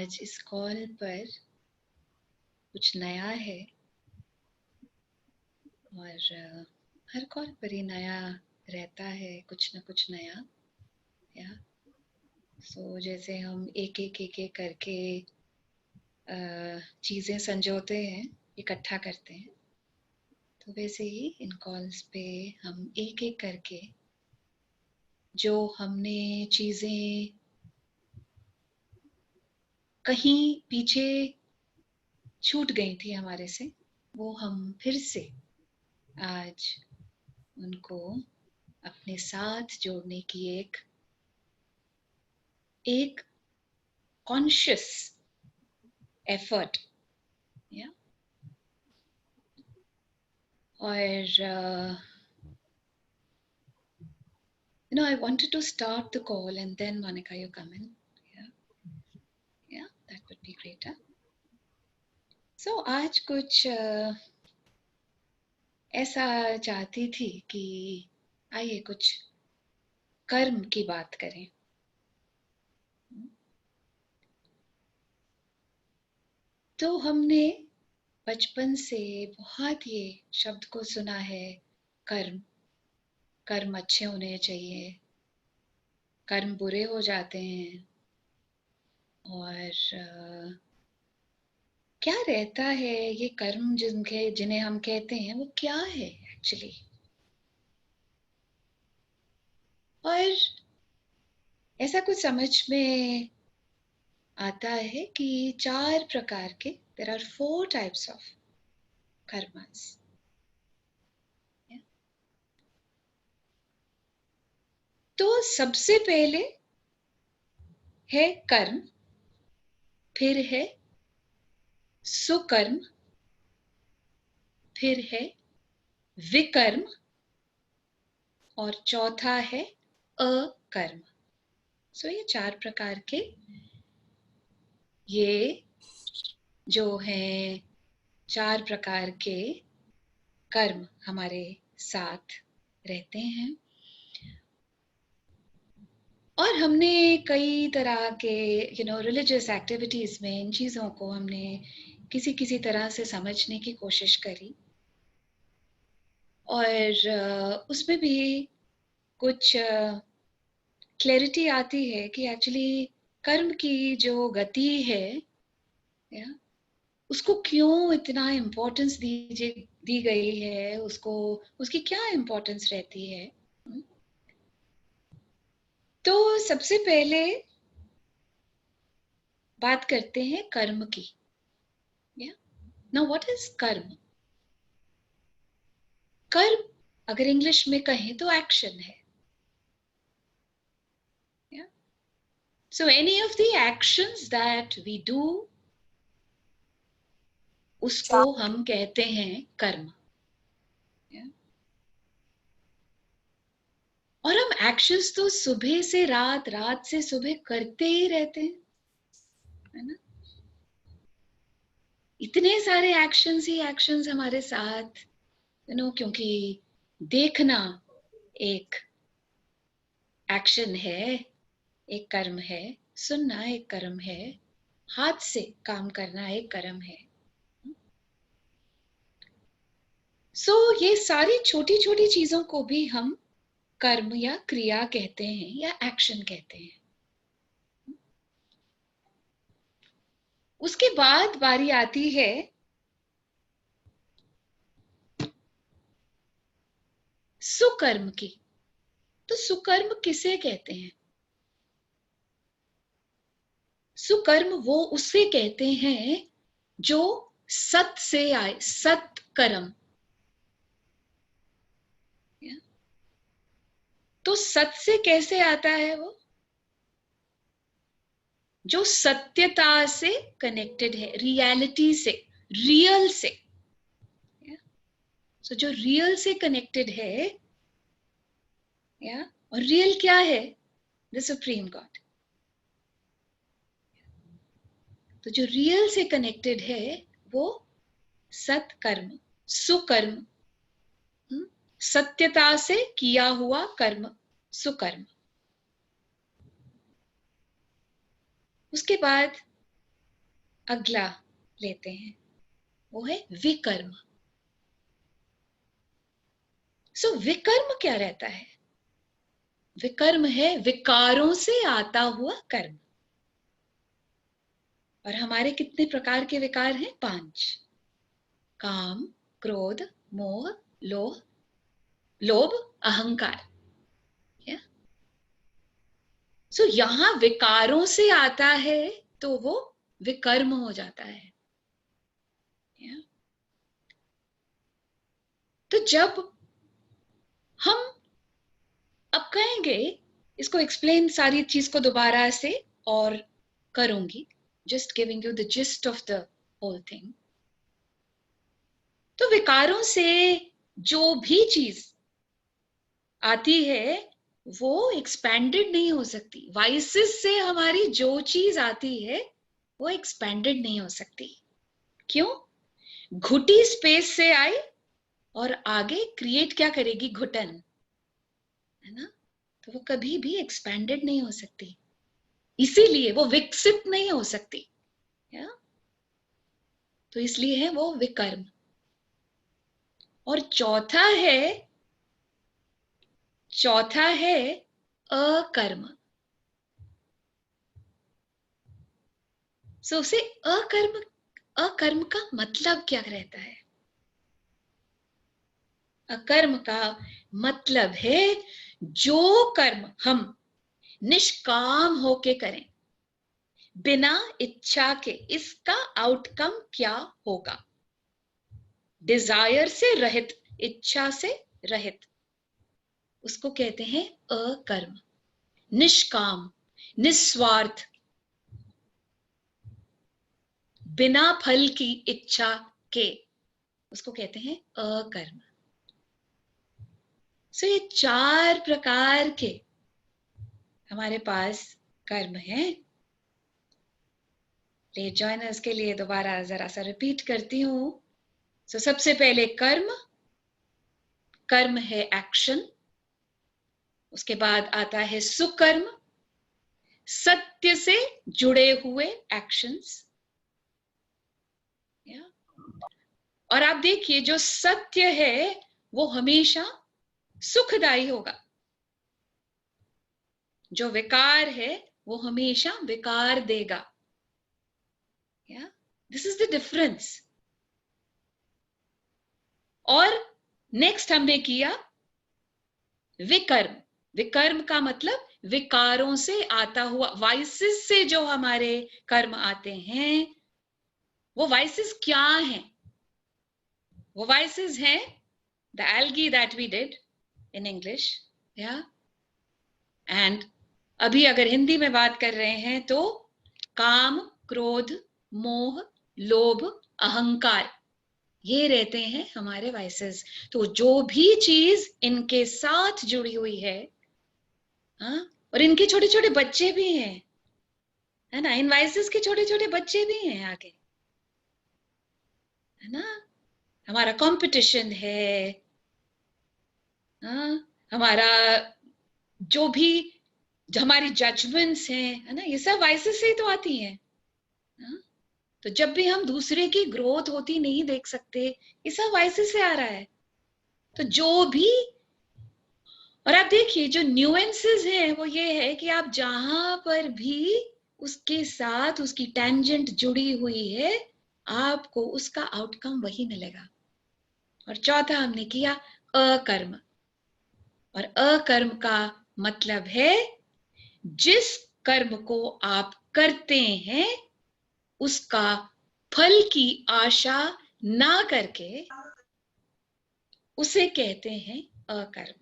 आज इस कॉल पर कुछ नया है और हर कॉल पर ही नया रहता है, कुछ न कुछ नया। या जैसे हम एक एक करके चीज़ें संजोते हैं, इकट्ठा करते हैं, तो वैसे ही इन कॉल्स पे हम एक एक करके जो हमने चीज़ें कहीं पीछे छूट गई थी हमारे से, वो हम फिर से आज उनको अपने साथ जोड़ने की एक कॉन्शियस एफर्ट। या और I wanted to start the call and then Monica, you come in. Yeah, that would be great. So आज कुछ ऐसा चाहती थी कि आइए कुछ कर्म की बात करें। तो हमने बचपन से बहुत ये शब्द को सुना है, कर्म कर्म अच्छे होने चाहिए, कर्म बुरे हो जाते हैं। और क्या रहता है ये कर्म जिन्हें हम कहते हैं, वो क्या है एक्चुअली? और ऐसा कुछ समझ में आता है कि 4 प्रकार के, there are 4 types of karmas. तो सबसे पहले है कर्म, फिर है सुकर्म, फिर है विकर्म और चौथा है अकर्म। ये 4 प्रकार के ये जो हैं 4 प्रकार के कर्म हमारे साथ रहते हैं। और हमने कई तरह के रिलीजियस एक्टिविटीज में इन चीज़ों को हमने किसी किसी तरह से समझने की कोशिश करी, और उसमें भी कुछ क्लैरिटी आती है कि एक्चुअली कर्म की जो गति है, या उसको क्यों इतना इम्पोर्टेंस दी गई है, उसकी क्या इम्पोर्टेंस रहती है। तो सबसे पहले बात करते हैं कर्म की। नाउ व्हाट इज कर्म? कर्म अगर इंग्लिश में कहें तो एक्शन है। So any of the actions that we do, उसको हम कहते हैं कर्म। और हम एक्शंस तो सुबह से रात, रात से सुबह करते ही रहते हैं, है ना? इतने सारे एक्शंस ही एक्शंस हमारे साथ, क्योंकि देखना एक एक्शन है, एक कर्म है, सुनना एक कर्म है, हाथ से काम करना एक कर्म है। ये सारी छोटी छोटी चीजों को भी हम कर्म या क्रिया कहते हैं या एक्शन कहते हैं। उसके बाद बारी आती है सुकर्म की। तो सुकर्म किसे कहते हैं? सुकर्म वो उसे कहते हैं जो सत से आए, सत्कर्म। तो सत से कैसे आता है? वो जो सत्यता से कनेक्टेड है, रियलिटी से, रियल से। जो रियल से कनेक्टेड है, और रियल क्या है? The supreme God. तो जो रियल से कनेक्टेड है वो सत्कर्म, सुकर्म, सत्यता से किया हुआ कर्म, सुकर्म। उसके बाद अगला लेते हैं, वो है विकर्म। सो विकर्म क्या रहता है? विकर्म है विकारों से आता हुआ कर्म। और हमारे कितने प्रकार के विकार हैं? 5। काम, क्रोध, मोह, लोभ, अहंकार। सो यहां विकारों से आता है तो वो विकर्म हो जाता है। तो जब हम अब कहेंगे, इसको एक्सप्लेन सारी चीज को दोबारा से और करूंगी, just giving you the gist of the whole thing. तो विकारों से जो भी चीज आती है वो एक्सपैंडेड नहीं हो सकती। वाइसेस से हमारी जो चीज आती है वो एक्सपैंडेड नहीं हो सकती। क्यों? घुटी स्पेस से आई और आगे क्रिएट क्या करेगी? घुटन, है ना? तो वो कभी भी एक्सपैंडेड नहीं हो सकती, इसीलिए वो विकसित नहीं हो सकती। या? तो इसलिए है वो विकर्म। और चौथा है अकर्म। सो उसे अकर्म का मतलब क्या रहता है? अकर्म का मतलब है जो कर्म हम निष्काम होके करें, बिना इच्छा के, इसका आउटकम क्या होगा? डिजायर से रहित, इच्छा से रहित, उसको कहते हैं अकर्म। निष्काम, निस्वार्थ, बिना फल की इच्छा के, उसको कहते हैं अकर्म। सो ये 4 प्रकार के हमारे पास कर्म है। ले जॉइनर्स के लिए दोबारा जरा सा रिपीट करती हूं। सो सबसे पहले कर्म है एक्शन। उसके बाद आता है सुकर्म, सत्य से जुड़े हुए एक्शंस। और आप देखिए जो सत्य है वो हमेशा सुखदायी होगा, जो विकार है वो हमेशा विकार देगा। This is the difference. और नेक्स्ट हमने किया विकर्म। विकर्म का मतलब विकारों से आता हुआ, वाइसेस से जो हमारे कर्म आते हैं वो वाइसेस क्या हैं? वो वाइसेस हैं the algae that we did in English. And अभी अगर हिंदी में बात कर रहे हैं तो काम, क्रोध, मोह, लोभ, अहंकार, ये रहते हैं हमारे वाइसेस। तो जो भी चीज इनके साथ जुड़ी हुई है, और इनके छोटे छोटे बच्चे भी हैं, है ना? इन वाइसेस के छोटे छोटे बच्चे भी हैं आगे, है ना? हमारा कंपटीशन है, हमारा जो भी हमारी जजमेंट्स हैं, है ना? ये सब वाइसेस से ही तो आती हैं। तो जब भी हम दूसरे की ग्रोथ होती नहीं देख सकते, ये सब वाइसेस से आ रहा है। तो जो भी, और आप देखिए जो न्यूएंसेस हैं वो ये है कि आप जहां पर भी उसके साथ उसकी टेंजेंट जुड़ी हुई है, आपको उसका आउटकम वही मिलेगा। और चौथा हमने किया अकर्म। और अकर्म का मतलब है जिस कर्म को आप करते हैं उसका फल की आशा ना करके, उसे कहते हैं अकर्म।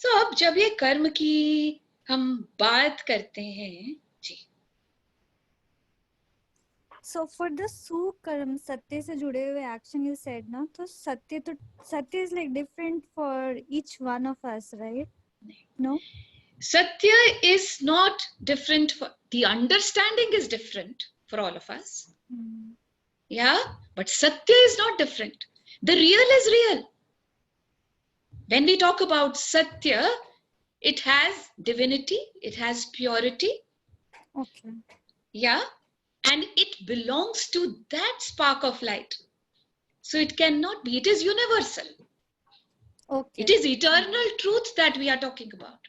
अब जब ये कर्म की हम बात करते हैं जी, So for the सुकर्म, सत्य से जुड़े हुए एक्शन you said ना, तो सत्य is like different for each one of us, right? No? Satya is not different. The understanding is different for all of us. Yeah, but Satya is not different. The real is real. When we talk about Satya, it has divinity, it has purity, Okay. Yeah, and it belongs to that spark of light. So it cannot be, it is universal. Okay. It is eternal truth that we are talking about.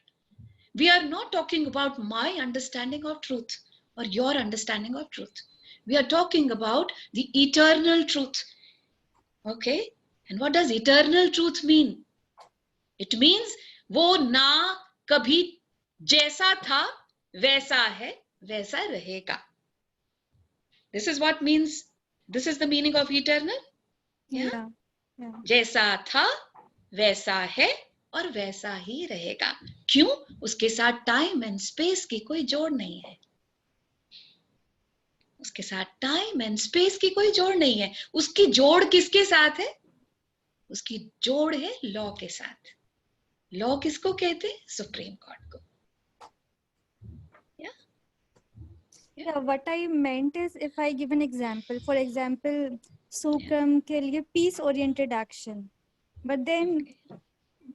We are not talking about my understanding of truth or your understanding of truth. We are talking about the eternal truth. Okay? And what does eternal truth mean? It means वो ना कभी जैसा था वैसा है वैसा रहेगा. This is what means, this is the meaning of eternal. Yeah. जैसा था वैसा है और वैसा ही रहेगा. क्यों? उसके साथ टाइम एंड स्पेस की कोई जोड़ नहीं है. उसके साथ टाइम एंड स्पेस की कोई जोड़ नहीं है. उसकी जोड़ किसके साथ है? उसकी जोड़ है लॉ के साथ. लॉ किसको कहते हैं? सुप्रीम गॉड को. Yeah, what I meant is, if I give an example, for example, Sukram के लिए peace oriented action, but then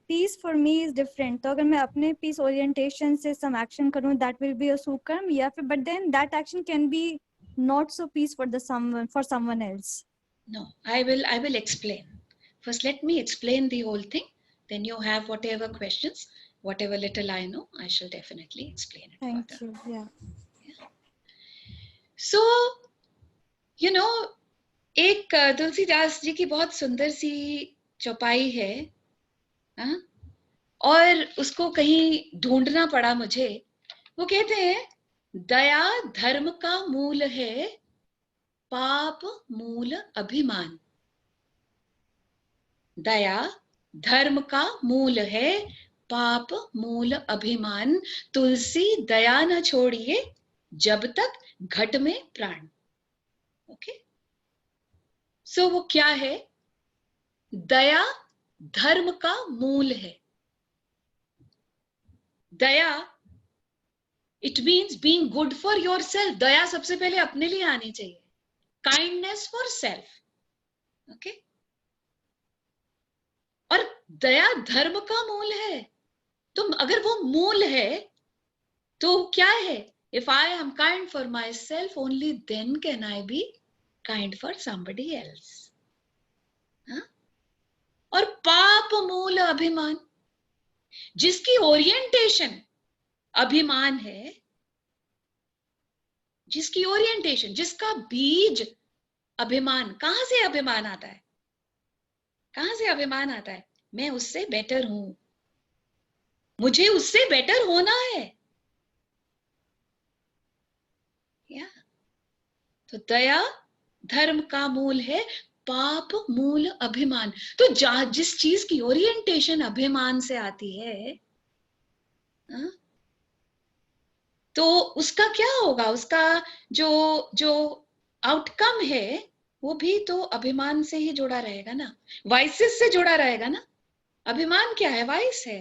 peace for me is different. तो अगर मैं अपने peace orientation से some action करूँ, that will be a Sukram, या फिर but then that action can be not so peace for someone else. No, I will explain. First, let me explain the whole thing. Then you have whatever questions, whatever little I know, I shall definitely explain it Thank further. you. Yeah. So, you know, एक तुलसीदास जी की बहुत सुंदर सी चौपाई है, हाँ? और उसको कहीं ढूंढना पड़ा मुझे. वो कहते हैं, दया धर्म का मूल है, पाप मूल अभिमान. दया धर्म का मूल है, पाप मूल अभिमान. तुलसी दया न छोड़िए जब तक घट में प्राण. ओके, सो वो क्या है? दया धर्म का मूल है. दया, it means being good for yourself. दया सबसे पहले अपने लिए आनी चाहिए. Kindness for self. ओके, और दया धर्म का मूल है. तो अगर वो मूल है तो क्या है? If I am kind for myself, only then can I be kind for somebody else. हाँ? और पाप मूल अभिमान, जिसकी ओरिएंटेशन अभिमान है, जिसकी ओरिएंटेशन, जिसका बीज अभिमान. कहां से अभिमान आता है? कहां से अभिमान आता है? मैं उससे बेटर हूं, मुझे उससे बेटर होना है. या तो दया धर्म का मूल है, पाप मूल अभिमान. तो जिस चीज की ओरिएंटेशन अभिमान से आती है, तो उसका क्या होगा? उसका जो जो आउटकम है वो भी तो अभिमान से ही जुड़ा रहेगा ना, वाइसेस से जुड़ा रहेगा ना. अभिमान क्या है? वाइस है,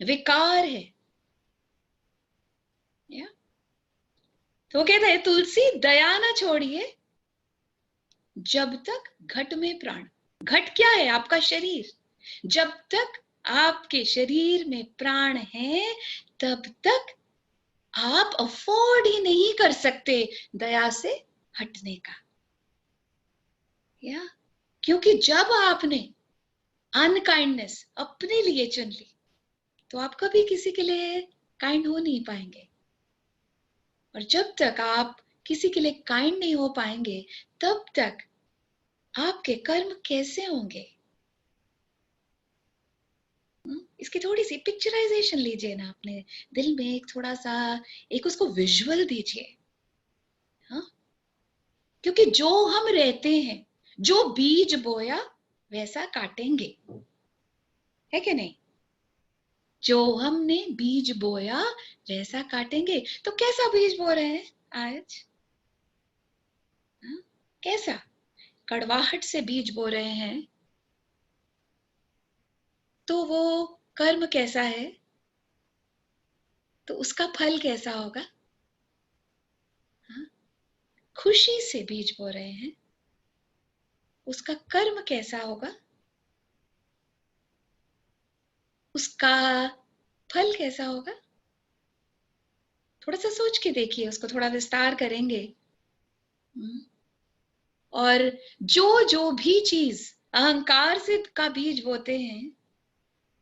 विकार है. या तो कहते हैं, तुलसी दया ना छोड़िए जब तक घट में प्राण. घट क्या है? आपका शरीर. जब तक आपके शरीर में प्राण है, तब तक आप अफोर्ड ही नहीं कर सकते दया से हटने का. या क्योंकि जब आपने अनकाइंडनेस अपने लिए चुन ली, तो आप कभी किसी के लिए काइंड हो नहीं पाएंगे. और जब तक आप किसी के लिए काइंड नहीं हो पाएंगे, तब तक आपके कर्म कैसे होंगे? इसकी थोड़ी सी पिक्चराइजेशन लीजिए ना अपने दिल में. एक थोड़ा सा एक उसको विजुअल दीजिए. हाँ, क्योंकि जो हम रहते हैं, जो बीज बोया वैसा काटेंगे, है कि नहीं? जो हमने बीज बोया वैसा काटेंगे. तो कैसा बीज बो रहे हैं आज? कैसा? कड़वाहट से बीज बो रहे हैं, तो वो कर्म कैसा है? तो उसका फल कैसा होगा? खुशी से बीज बो रहे हैं, उसका कर्म कैसा होगा? उसका फल कैसा होगा? थोड़ा सा सोच के देखिए, उसको थोड़ा विस्तार करेंगे। और जो जो भी चीज अहंकार से का बीज बोते हैं,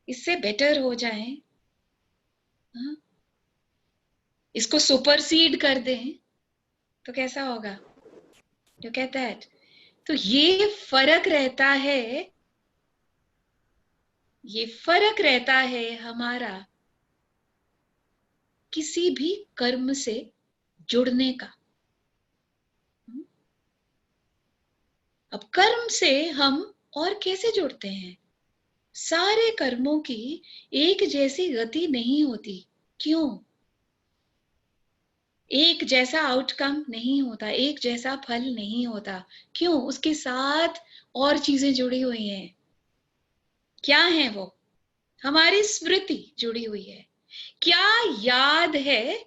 इससे बेटर हो जाएं, इसको सुपरसीड कर दें, तो कैसा होगा? You get that? तो ये फर्क रहता है, ये फर्क रहता है हमारा किसी भी कर्म से जुड़ने का। अब कर्म से हम और कैसे जुड़ते हैं? सारे कर्मों की एक जैसी गति नहीं होती। क्यों? एक जैसा आउटकम नहीं होता, एक जैसा फल नहीं होता। क्यों? उसके साथ और चीजें जुड़ी हुई हैं। क्या है वो? हमारी स्मृति जुड़ी हुई है। क्या याद है?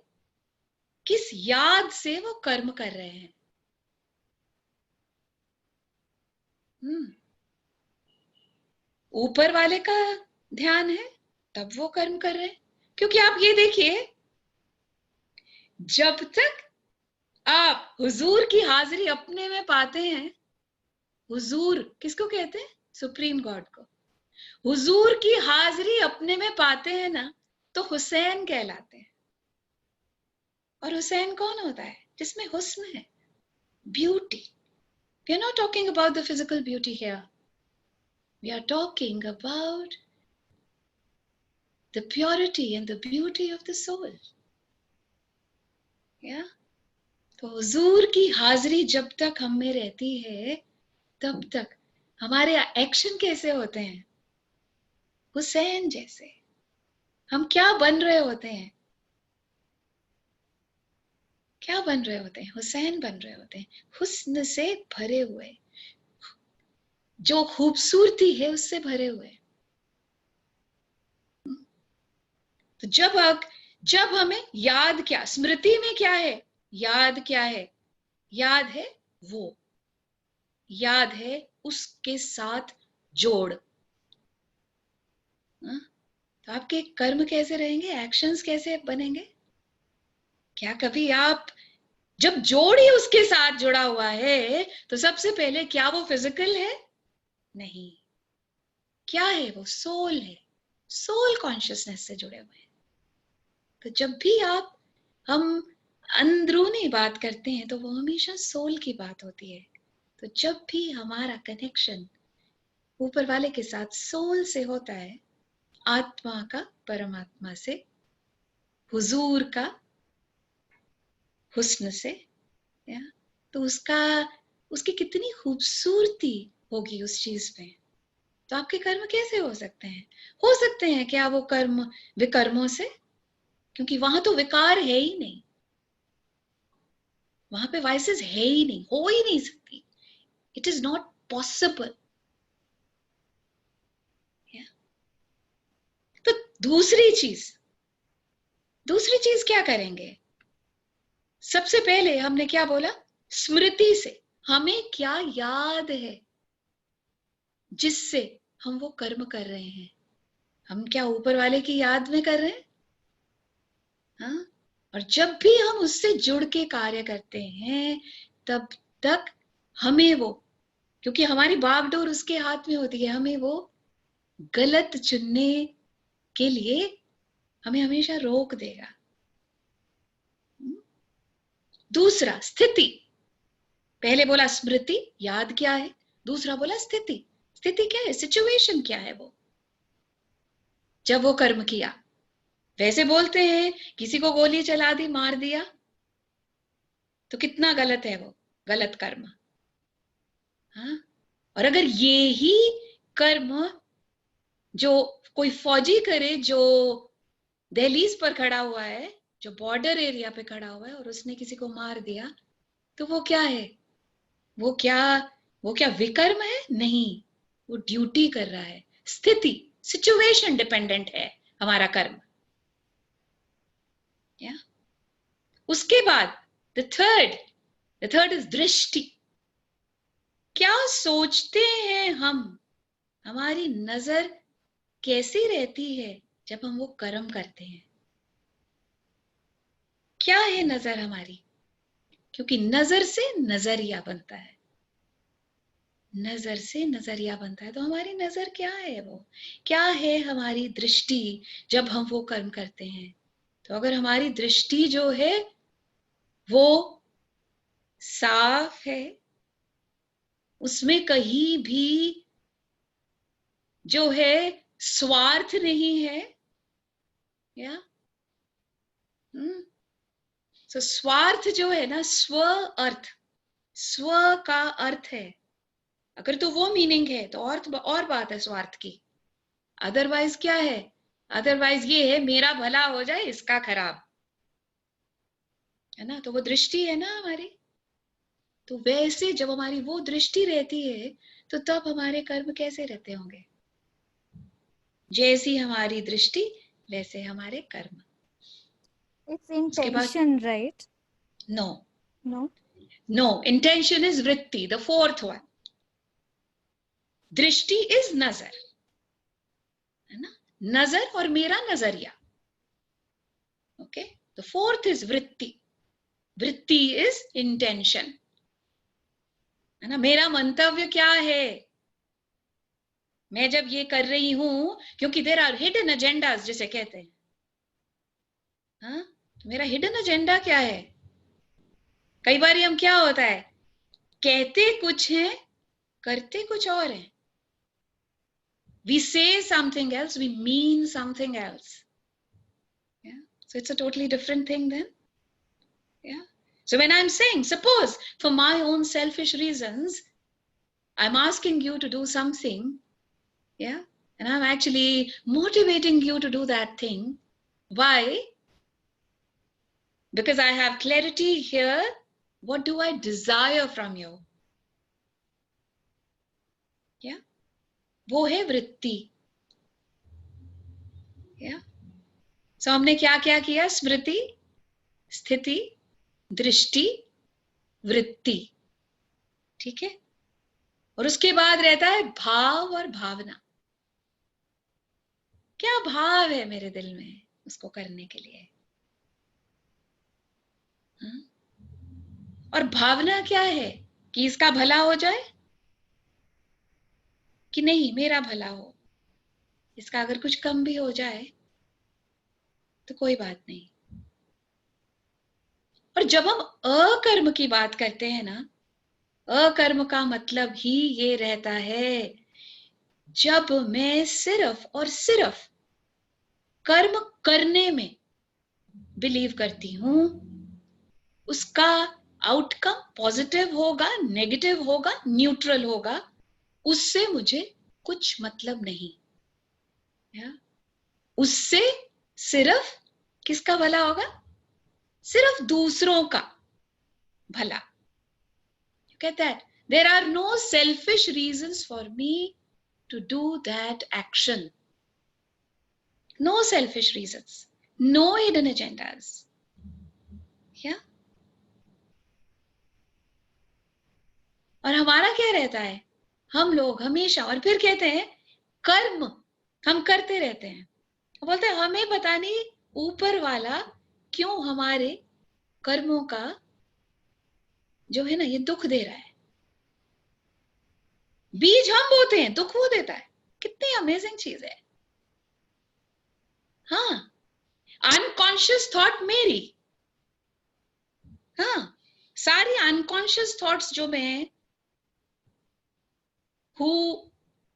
किस याद से वो कर्म कर रहे हैं? ऊपर वाले का ध्यान है तब वो कर्म कर रहे हैं। क्योंकि आप ये देखिए, जब तक आप हुजूर की हाजिरी अपने में पाते हैं, हुजूर किसको कहते हैं? सुप्रीम गॉड को। हुजूर की हाजिरी अपने में पाते हैं ना, तो हुसैन कहलाते हैं। और हुसैन कौन होता है? जिसमें हुस्न है, beauty. We are not talking about the physical beauty here. We are talking about the purity and the beauty of the soul. Yeah? तो हुजूर की हाजिरी जब तक हम में रहती है, तब तक हमारे एक्शन कैसे होते हैं? हुसैन जैसे। हम क्या बन रहे होते हैं? क्या बन रहे होते हैं? हुसैन बन रहे होते हैं, हुस्न से भरे हुए, जो खूबसूरती है उससे भरे हुए। तो जब हमें याद, क्या स्मृति में क्या है? याद क्या है? याद है वो, याद है उसके साथ जोड़। तो आपके कर्म कैसे रहेंगे? एक्शंस कैसे बनेंगे? क्या कभी आप, जब जोड़ ही उसके साथ जुड़ा हुआ है, तो सबसे पहले क्या वो फिजिकल है? नहीं। क्या है वो? सोल है। सोल कॉन्शियसनेस से जुड़े हुए हैं। तो जब भी हम अंदरूनी बात करते हैं, तो वो हमेशा सोल की बात होती है। तो जब भी हमारा कनेक्शन ऊपर वाले के साथ सोल से होता है, आत्मा का परमात्मा से, हुजूर का हुस्न से, या तो उसकी कितनी खूबसूरती होगी उस चीज में। तो आपके कर्म कैसे हो सकते हैं? हो सकते हैं क्या वो कर्म विकर्मों से? क्योंकि वहां तो विकार है ही नहीं, वहां पे वाइसेस है ही नहीं, हो ही नहीं सकती। It is not possible. तो दूसरी चीज क्या करेंगे? सबसे पहले हमने क्या बोला? स्मृति से हमें क्या याद है जिससे हम वो कर्म कर रहे हैं? हम क्या ऊपर वाले की याद में कर रहे हैं? हाँ? और जब भी हम उससे जुड़ के कार्य करते हैं, तब तक हमें वो, क्योंकि हमारी बागडोर उसके हाथ में होती है, हमें वो गलत चुनने के लिए हमें हमेशा रोक देगा। दूसरा, स्थिति। पहले बोला स्मृति, याद क्या है। दूसरा बोला स्थिति। स्थिति क्या है? सिचुएशन क्या है वो, जब वो कर्म किया। वैसे बोलते हैं किसी को गोली चला दी, मार दिया, तो कितना गलत है वो, गलत कर्म। हाँ? और अगर ये ही कर्म जो कोई फौजी करे, जो दहलीज पर खड़ा हुआ है, जो बॉर्डर एरिया पे खड़ा हुआ है, और उसने किसी को मार दिया, तो वो क्या है? वो क्या वो क्या विकर्म है? नहीं, वो ड्यूटी कर रहा है। स्थिति, सिचुएशन डिपेंडेंट है हमारा कर्म। या उसके बाद द थर्ड इज दृष्टि। क्या सोचते हैं हम? हमारी नजर कैसी रहती है जब हम वो कर्म करते हैं? क्या है नजर हमारी? क्योंकि नजर से नजरिया बनता है, नजर से नजरिया बनता है। तो हमारी नजर क्या है? वो क्या है? हमारी दृष्टि जब हम वो कर्म करते हैं। तो अगर हमारी दृष्टि जो है वो साफ है, उसमें कहीं भी जो है स्वार्थ नहीं है, या तो स्वार्थ जो है ना, स्व अर्थ, स्व का अर्थ है। अगर तो वो मीनिंग है तो और बात है स्वार्थ की। अदरवाइज क्या है? अदरवाइज ये है मेरा भला हो जाए इसका खराब, है ना। तो वो दृष्टि है ना हमारी। तो वैसे जब हमारी वो दृष्टि रहती है तो तब हमारे कर्म कैसे रहते होंगे? जैसी हमारी दृष्टि वैसे हमारे कर्म। It's उसके बाद intention, right? No, No. No, intention is वृत्ति, द फोर्थ वन। दृष्टि इज नजर, है ना, नजर और मेरा नजरिया। ओके, द फोर्थ इज वृत्ति, वृत्ति इज इंटेंशन, है ना। मेरा मंतव्य क्या है? मैं जब ये कर रही हूं, क्योंकि देयर आर हिडन एजेंडाज जिसे कहते हैं। हाँ, तो मेरा हिडन एजेंडा क्या है? कई बार हम क्या होता है, कहते कुछ है, करते कुछ और है। We say something else, we mean something else. Yeah. So it's a totally different thing then. Yeah. So when I'm saying, suppose for my own selfish reasons, I'm asking you to do something, yeah, and I'm actually motivating you to do that thing. Why? Because I have clarity here. What do I desire from you? Yeah. वो है वृत्ति। Yeah. So हमने क्या क्या किया? स्मृति, स्थिति, दृष्टि, वृत्ति। ठीक है। और उसके बाद रहता है भाव और भावना। क्या भाव है मेरे दिल में उसको करने के लिए? हाँ? और भावना क्या है? कि इसका भला हो जाए कि नहीं मेरा भला हो। इसका अगर कुछ कम भी हो जाए तो कोई बात नहीं। और जब हम अकर्म की बात करते हैं ना, अकर्म का मतलब ही ये रहता है जब मैं सिर्फ और सिर्फ कर्म करने में बिलीव करती हूं, उसका आउटकम पॉजिटिव होगा, नेगेटिव होगा, न्यूट्रल होगा, उससे मुझे कुछ मतलब नहीं। या? उससे सिर्फ किसका भला होगा? सिर्फ दूसरों का भला। कहता है there are no selfish reasons for me to do that action. No selfish reasons, no hidden agendas. Yeah? और हमारा क्या रहता है? हम लोग हमेशा, और फिर कहते हैं कर्म हम करते रहते हैं। बोलते हैं हमें पता नहीं ऊपर वाला क्यों हमारे कर्मों का जो है ना ये दुख दे रहा है। बीज हम बोते हैं, दुख वो देता है। कितनी अमेजिंग चीज है। हाँ, अनकॉन्शियस थॉट मेरी, हाँ, सारी अनकॉन्शियस थॉट्स जो मैं who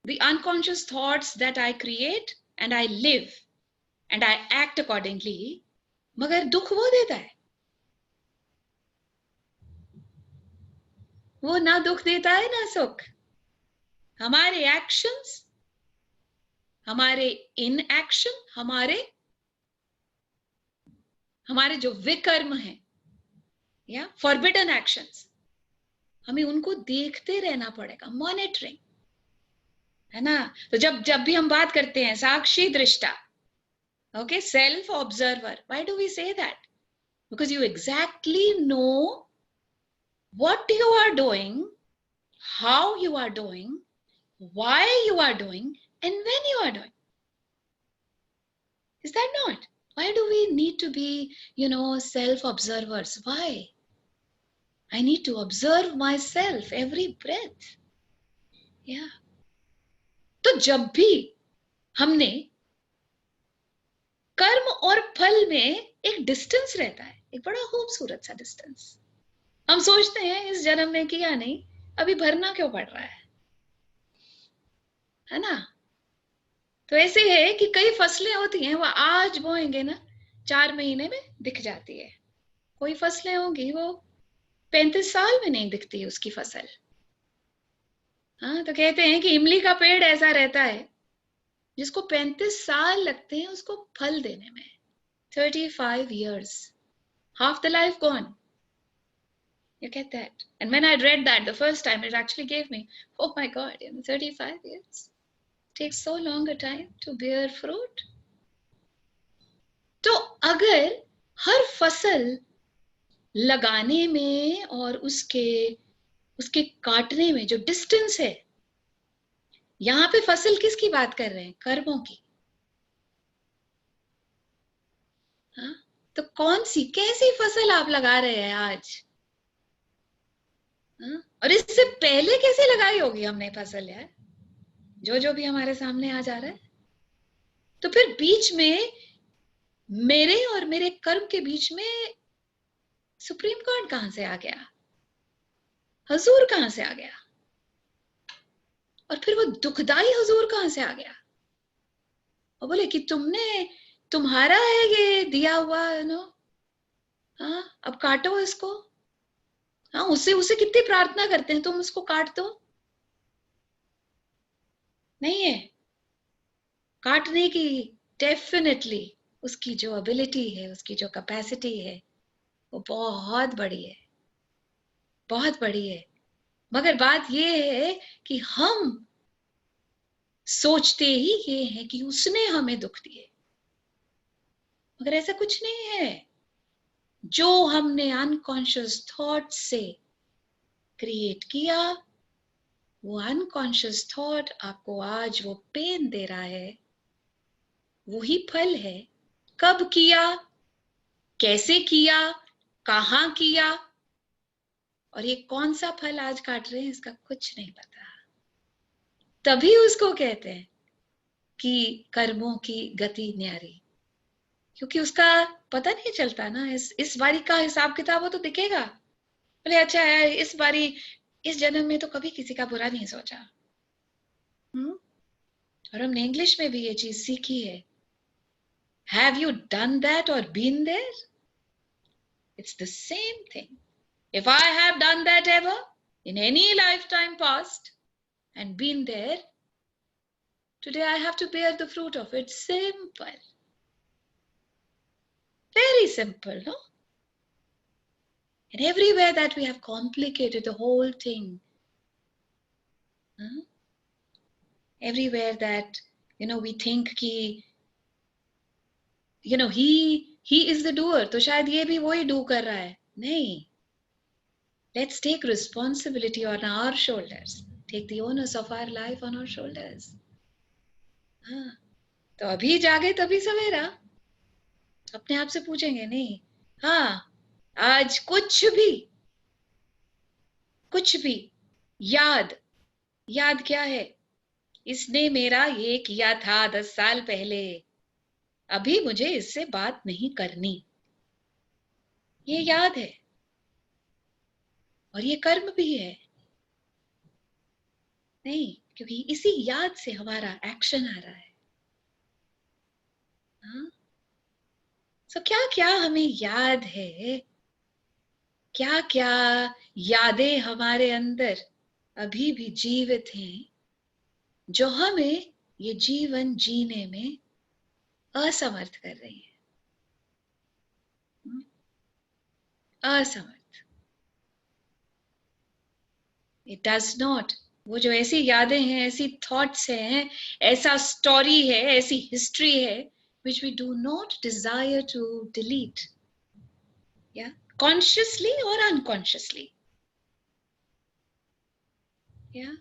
the unconscious thoughts that I create and I live and I act accordingly, मगर दुख वो देता है। वो ना दुख देता है ना सुख। हमारे एक्शंस, हमारे इनएक्शन, हमारे जो विकर्म हैं या फॉरबिडन एक्शंस, हमें उनको देखते रहना पड़ेगा, मॉनिटरिंग, है ना। तो जब भी हम बात करते हैं साक्षी दृष्टा, okay, self observer, why do we say that? Because you exactly know what you are doing, how you are doing, why you are doing, and when you are doing. Is that not? Why do we need to be, self-observers? Why? I need to observe myself every breath. Yeah. तो जब भी हमने कर्म और फल में एक distance रहता है, एक बड़ा खूबसूरत सा डिस्टेंस, हम सोचते हैं इस जन्म में किया नहीं, अभी भरना क्यों पड़ रहा है ना? तो ऐसे है कि कई फसलें होती हैं, वो आज बोएंगे ना 4 महीने में दिख जाती है। कोई फसलें होंगी वो 35 साल में नहीं दिखती उसकी फसल। हाँ, तो कहते हैं कि इमली का पेड़ ऐसा रहता है जिसको 35 साल लगते हैं उसको फल देने में। 35 years, half the life gone. You get that? And when I read that the first time, it actually gave me, oh my God, 35 years. Takes so long a time to bear fruit. तो अगर हर फसल लगाने में और उसके काटने में जो डिस्टेंस है, यहां पे फसल किसकी बात कर रहे हैं? कर्मों की। हाँ? तो कौन सी कैसी फसल आप लगा रहे हैं आज? हाँ? और इससे पहले कैसे लगाई होगी हमने फसल यार, जो भी हमारे सामने आ जा रहा है। तो फिर बीच में मेरे और मेरे कर्म के बीच में सुप्रीम कोर्ट कहां से आ गया? हुजूर कहां से आ गया? और फिर वो दुखदाई हुजूर कहां से आ गया? और बोले कि तुम्हारा है ये दिया हुआ, हाँ, अब काटो इसको। हाँ, उसे कितनी प्रार्थना करते हैं, तुम उसको काट दो। नहीं है काटने की। डेफिनेटली उसकी जो एबिलिटी है, उसकी जो कैपेसिटी है, वो बहुत बड़ी है, बहुत बड़ी है। मगर बात ये है कि हम सोचते ही ये है कि उसने हमें दुख दिए, मगर ऐसा कुछ नहीं है। जो हमने अनकॉन्शियस थॉट से क्रिएट किया, वो अनकॉन्शियस थॉट आपको आज वो पेन दे रहा है, वही फल है। कब किया, कैसे किया, कहां किया, और ये कौन सा फल आज काट रहे हैं, इसका कुछ नहीं पता। तभी उसको कहते हैं कि कर्मों की गति न्यारी, क्योंकि उसका पता नहीं चलता ना। इस बारी का हिसाब किताब हो तो दिखेगा, बोले अच्छा यार इस बारी, इस जन्म में तो कभी किसी का बुरा नहीं सोचा। और हमने इंग्लिश में भी ये चीज सीखी है, have you done that or been there? It's the same thing. If I have done that ever in any lifetime past and been there, today I have to bear the fruit of it. Simple, very simple, no? And everywhere that we have complicated the whole thing, everywhere that we think ki he is the doer, तो शायद ये भी वही do कर रहा है। नहीं, let's take responsibility on our shoulders, take the onus of our life on our shoulders. हाँ, तो अभी जागे तभी सवेरा। अपने आप से पूछेंगे नहीं, हाँ आज कुछ भी याद क्या है? इसने मेरा ये किया था 10 साल पहले, अभी मुझे इससे बात नहीं करनी, ये याद है। और ये कर्म भी है नहीं, क्योंकि इसी याद से हमारा एक्शन आ रहा है। तो क्या क्या हमें याद है, क्या क्या यादें हमारे अंदर अभी भी जीवित हैं, जो हमें ये जीवन जीने में असमर्थ कर रही है। असमर्थ। इट डज नॉट, वो जो ऐसी यादें हैं, ऐसी थॉट्स हैं, ऐसा स्टोरी है, ऐसी हिस्ट्री है, which we do not desire to delete, yeah, consciously or unconsciously, yeah.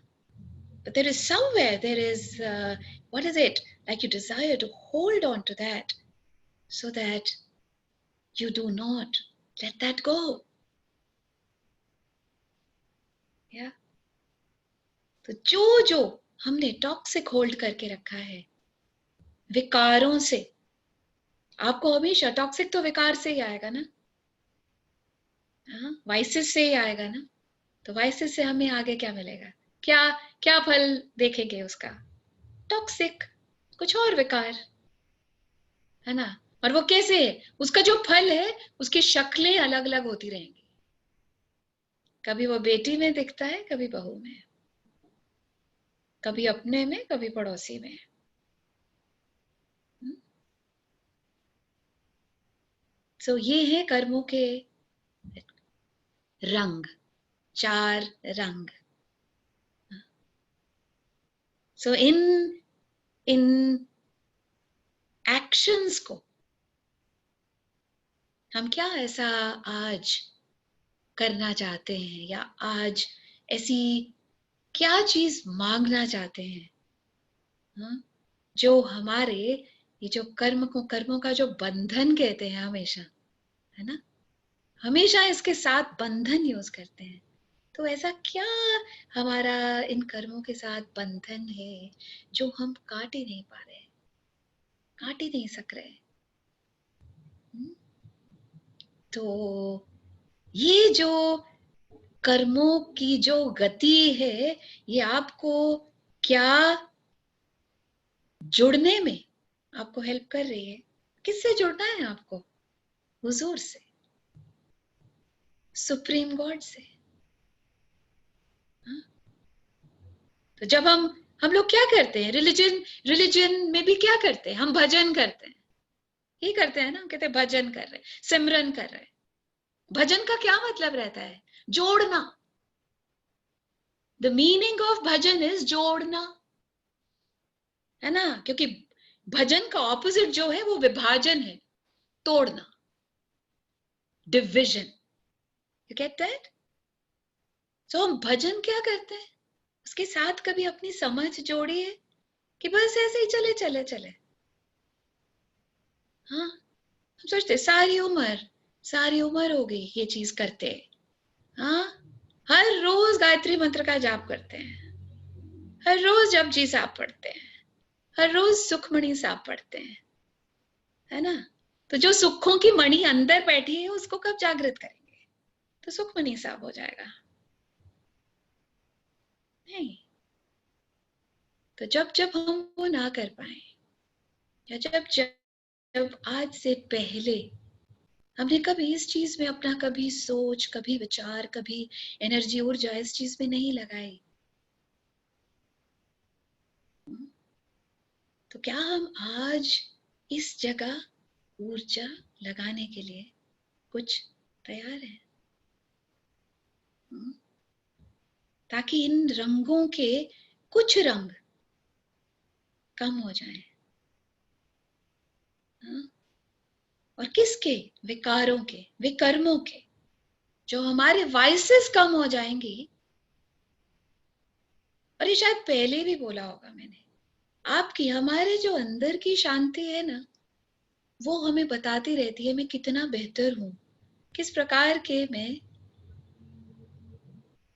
But there is somewhere, there is what is it, like you desire to hold on to that so that you do not let that go. Yeah? तो जो जो हमने toxic hold करके रखा है विकारों से, आपको हमेशा टॉक्सिक तो विकार से ही आएगा ना, वाइसेस से ही आएगा ना, तो वाइसेस से हमें आगे क्या मिलेगा, क्या क्या फल देखेंगे उसका, टॉक्सिक, कुछ और विकार, है ना। और वो कैसे है, उसका जो फल है उसकी शक्लें अलग अलग होती रहेंगी, कभी वो बेटी में दिखता है, कभी बहू में, कभी अपने में, कभी पड़ोसी में। सो ये है कर्मों के रंग, 4 रंग। सो इन एक्शंस को हम क्या ऐसा आज करना चाहते हैं, या आज ऐसी क्या चीज मांगना चाहते हैं, जो हमारे ये जो कर्मों का जो बंधन कहते हैं हमेशा, है ना, हमेशा इसके साथ बंधन यूज करते हैं। तो ऐसा क्या हमारा इन कर्मों के साथ बंधन है जो हम काट ही नहीं पा रहे, काट ही नहीं सक रहे। तो ये जो कर्मों की जो गति है, ये आपको क्या जुड़ने में आपको हेल्प कर रही है। किससे जुड़ना है आपको? हुजूर से, सुप्रीम गॉड से। तो जब हम लोग क्या करते हैं, रिलीजन में भी क्या करते हैं, हम भजन करते हैं, ये करते हैं ना, हम कहते हैं भजन कर रहे, सिमरन कर रहे। भजन का क्या मतलब रहता है? जोड़ना। The meaning of bhajan is जोड़ना, है ना, क्योंकि भजन का ऑपोजिट जो है वो विभाजन है, तोड़ना, डिविजन। You get that? तो हम भजन क्या करते हैं, उसके साथ कभी अपनी समझ जोड़िए कि बस ऐसे ही चले चले चले। हाँ, हम सोचते सारी उम्र हो गई ये चीज करते, हाँ, हर रोज गायत्री मंत्र का जाप करते हैं, हर रोज जपजी साहब पढ़ते हैं, हर रोज सुखमणि साहब पढ़ते हैं, है ना। तो जो सुखों की मणि अंदर बैठी है उसको कब जागृत करेंगे? तो सुखमणि साहब हो जाएगा। नहीं, तो जब जब हम वो ना कर पाए, या जब आज से पहले हमने कभी इस चीज में अपना कभी सोच, कभी विचार, कभी एनर्जी, ऊर्जा इस चीज में नहीं लगाई, तो क्या हम आज इस जगह ऊर्जा लगाने के लिए कुछ तैयार हैं? ताकि इन रंगों के कुछ रंग कम हो जाएं। और किसके? विकारों के, विकर्मों के। जो हमारे वाइसेस कम हो जाएंगी, और ये शायद पहले भी बोला होगा मैंने, आपकी, हमारे जो अंदर की शांति है ना, वो हमें बताती रहती है मैं कितना बेहतर हूं, किस प्रकार के मैं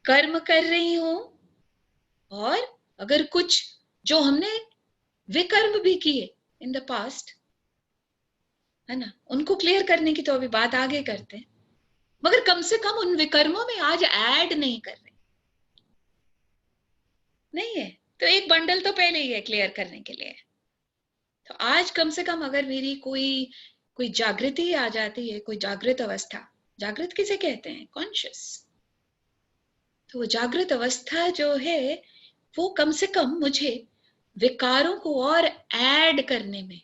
कर्म कर रही हूं, और अगर कुछ जो हमने विकर्म भी किए इन द पास्ट, है ना, उनको क्लियर करने की तो अभी बात आगे करते हैं, मगर कम से कम उन विकर्मों में आज ऐड नहीं कर रहे, नहीं है तो एक बंडल तो पहले ही है क्लियर करने के लिए। तो आज कम से कम अगर मेरी कोई जागृति आ जाती है, कोई जागृत अवस्था, जागृत किसे कहते हैं? कॉन्शियस। तो वो जागृत अवस्था जो है वो कम से कम मुझे विकारों को और ऐड करने में,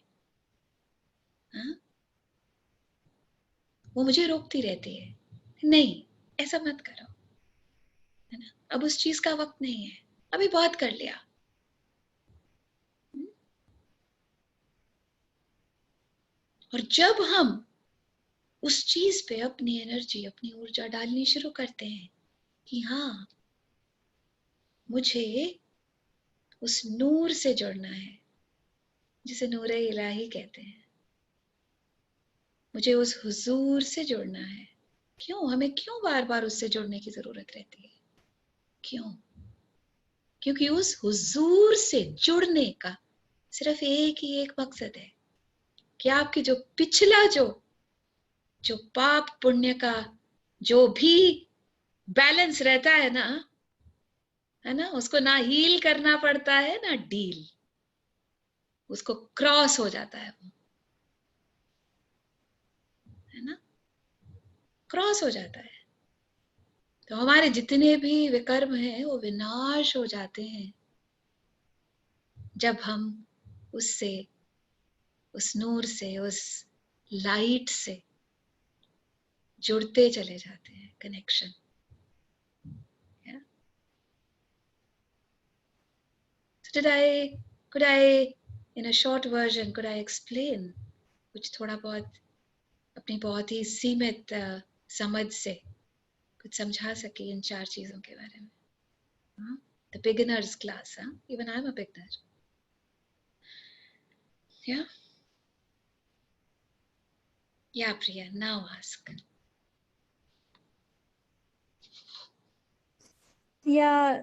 हाँ, वो मुझे रोकती रहती है, नहीं ऐसा मत करो, है ना, अब उस चीज का वक्त नहीं है, अभी बहुत कर लिया। और जब हम उस चीज पे अपनी एनर्जी, अपनी ऊर्जा डालनी शुरू करते हैं कि हाँ, मुझे उस नूर से जुड़ना है, जिसे नूर इलाही कहते हैं, मुझे उस हुजूर से जुड़ना है। क्यों? हमें क्यों बार बार उससे जुड़ने की जरूरत रहती है? क्यों? क्योंकि उस हुजूर से जुड़ने का सिर्फ एक ही एक मकसद है कि आपकी जो पिछला जो पाप पुण्य का जो भी बैलेंस रहता है ना, उसको ना हील करना पड़ता है ना डील, उसको क्रॉस हो जाता है, वो है ना, क्रॉस हो जाता है। तो हमारे जितने भी विकर्म हैं वो विनाश हो जाते हैं जब हम उससे, उस नूर से, उस लाइट से जुड़ते चले जाते हैं, connection. So could I in a short version could I explain कुछ थोड़ा बहुत अपनी बहुत ही सीमित समझ से कुछ समझा सके इन चार चीजों के बारे में? The beginners class, huh? Even I'm a beginner. Yeah? Yeah, Priya, now ask. Yeah,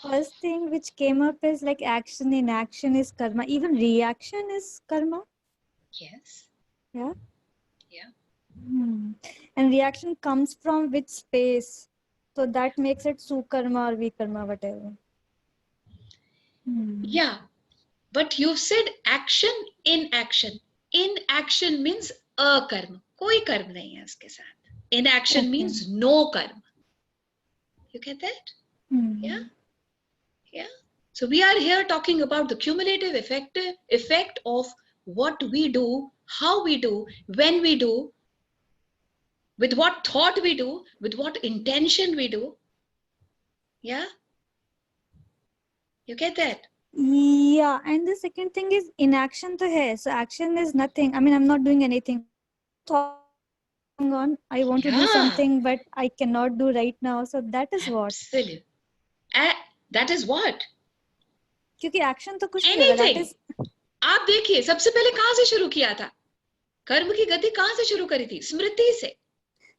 first thing which came up is like action. In action is karma. Even reaction is karma. Yes. Yeah. Yeah. And reaction comes from which space? So that makes it sukarma or vikarma, whatever. Yeah. But you've said action in action. In action means akarma. कोई कर्म नहीं है उसके साथ. Inaction means no karma. You get that? Yeah? Yeah. So we are here talking about the cumulative effect of what we do, how we do, when we do, with what thought we do, with what intention we do. Yeah? You get that? Yeah, and the second thing is inaction to hai. So action is nothing. I mean, I'm not doing anything. Thought on, I want to do something, but I cannot do right now. So that is what. Absolutely. That is what? क्योंकि action तो कुछ नहीं होगा. That is. आप देखिए सबसे पहले कहां से शुरू किया था? कर्म की गति कहां से शुरू करी थी? स्मृति से,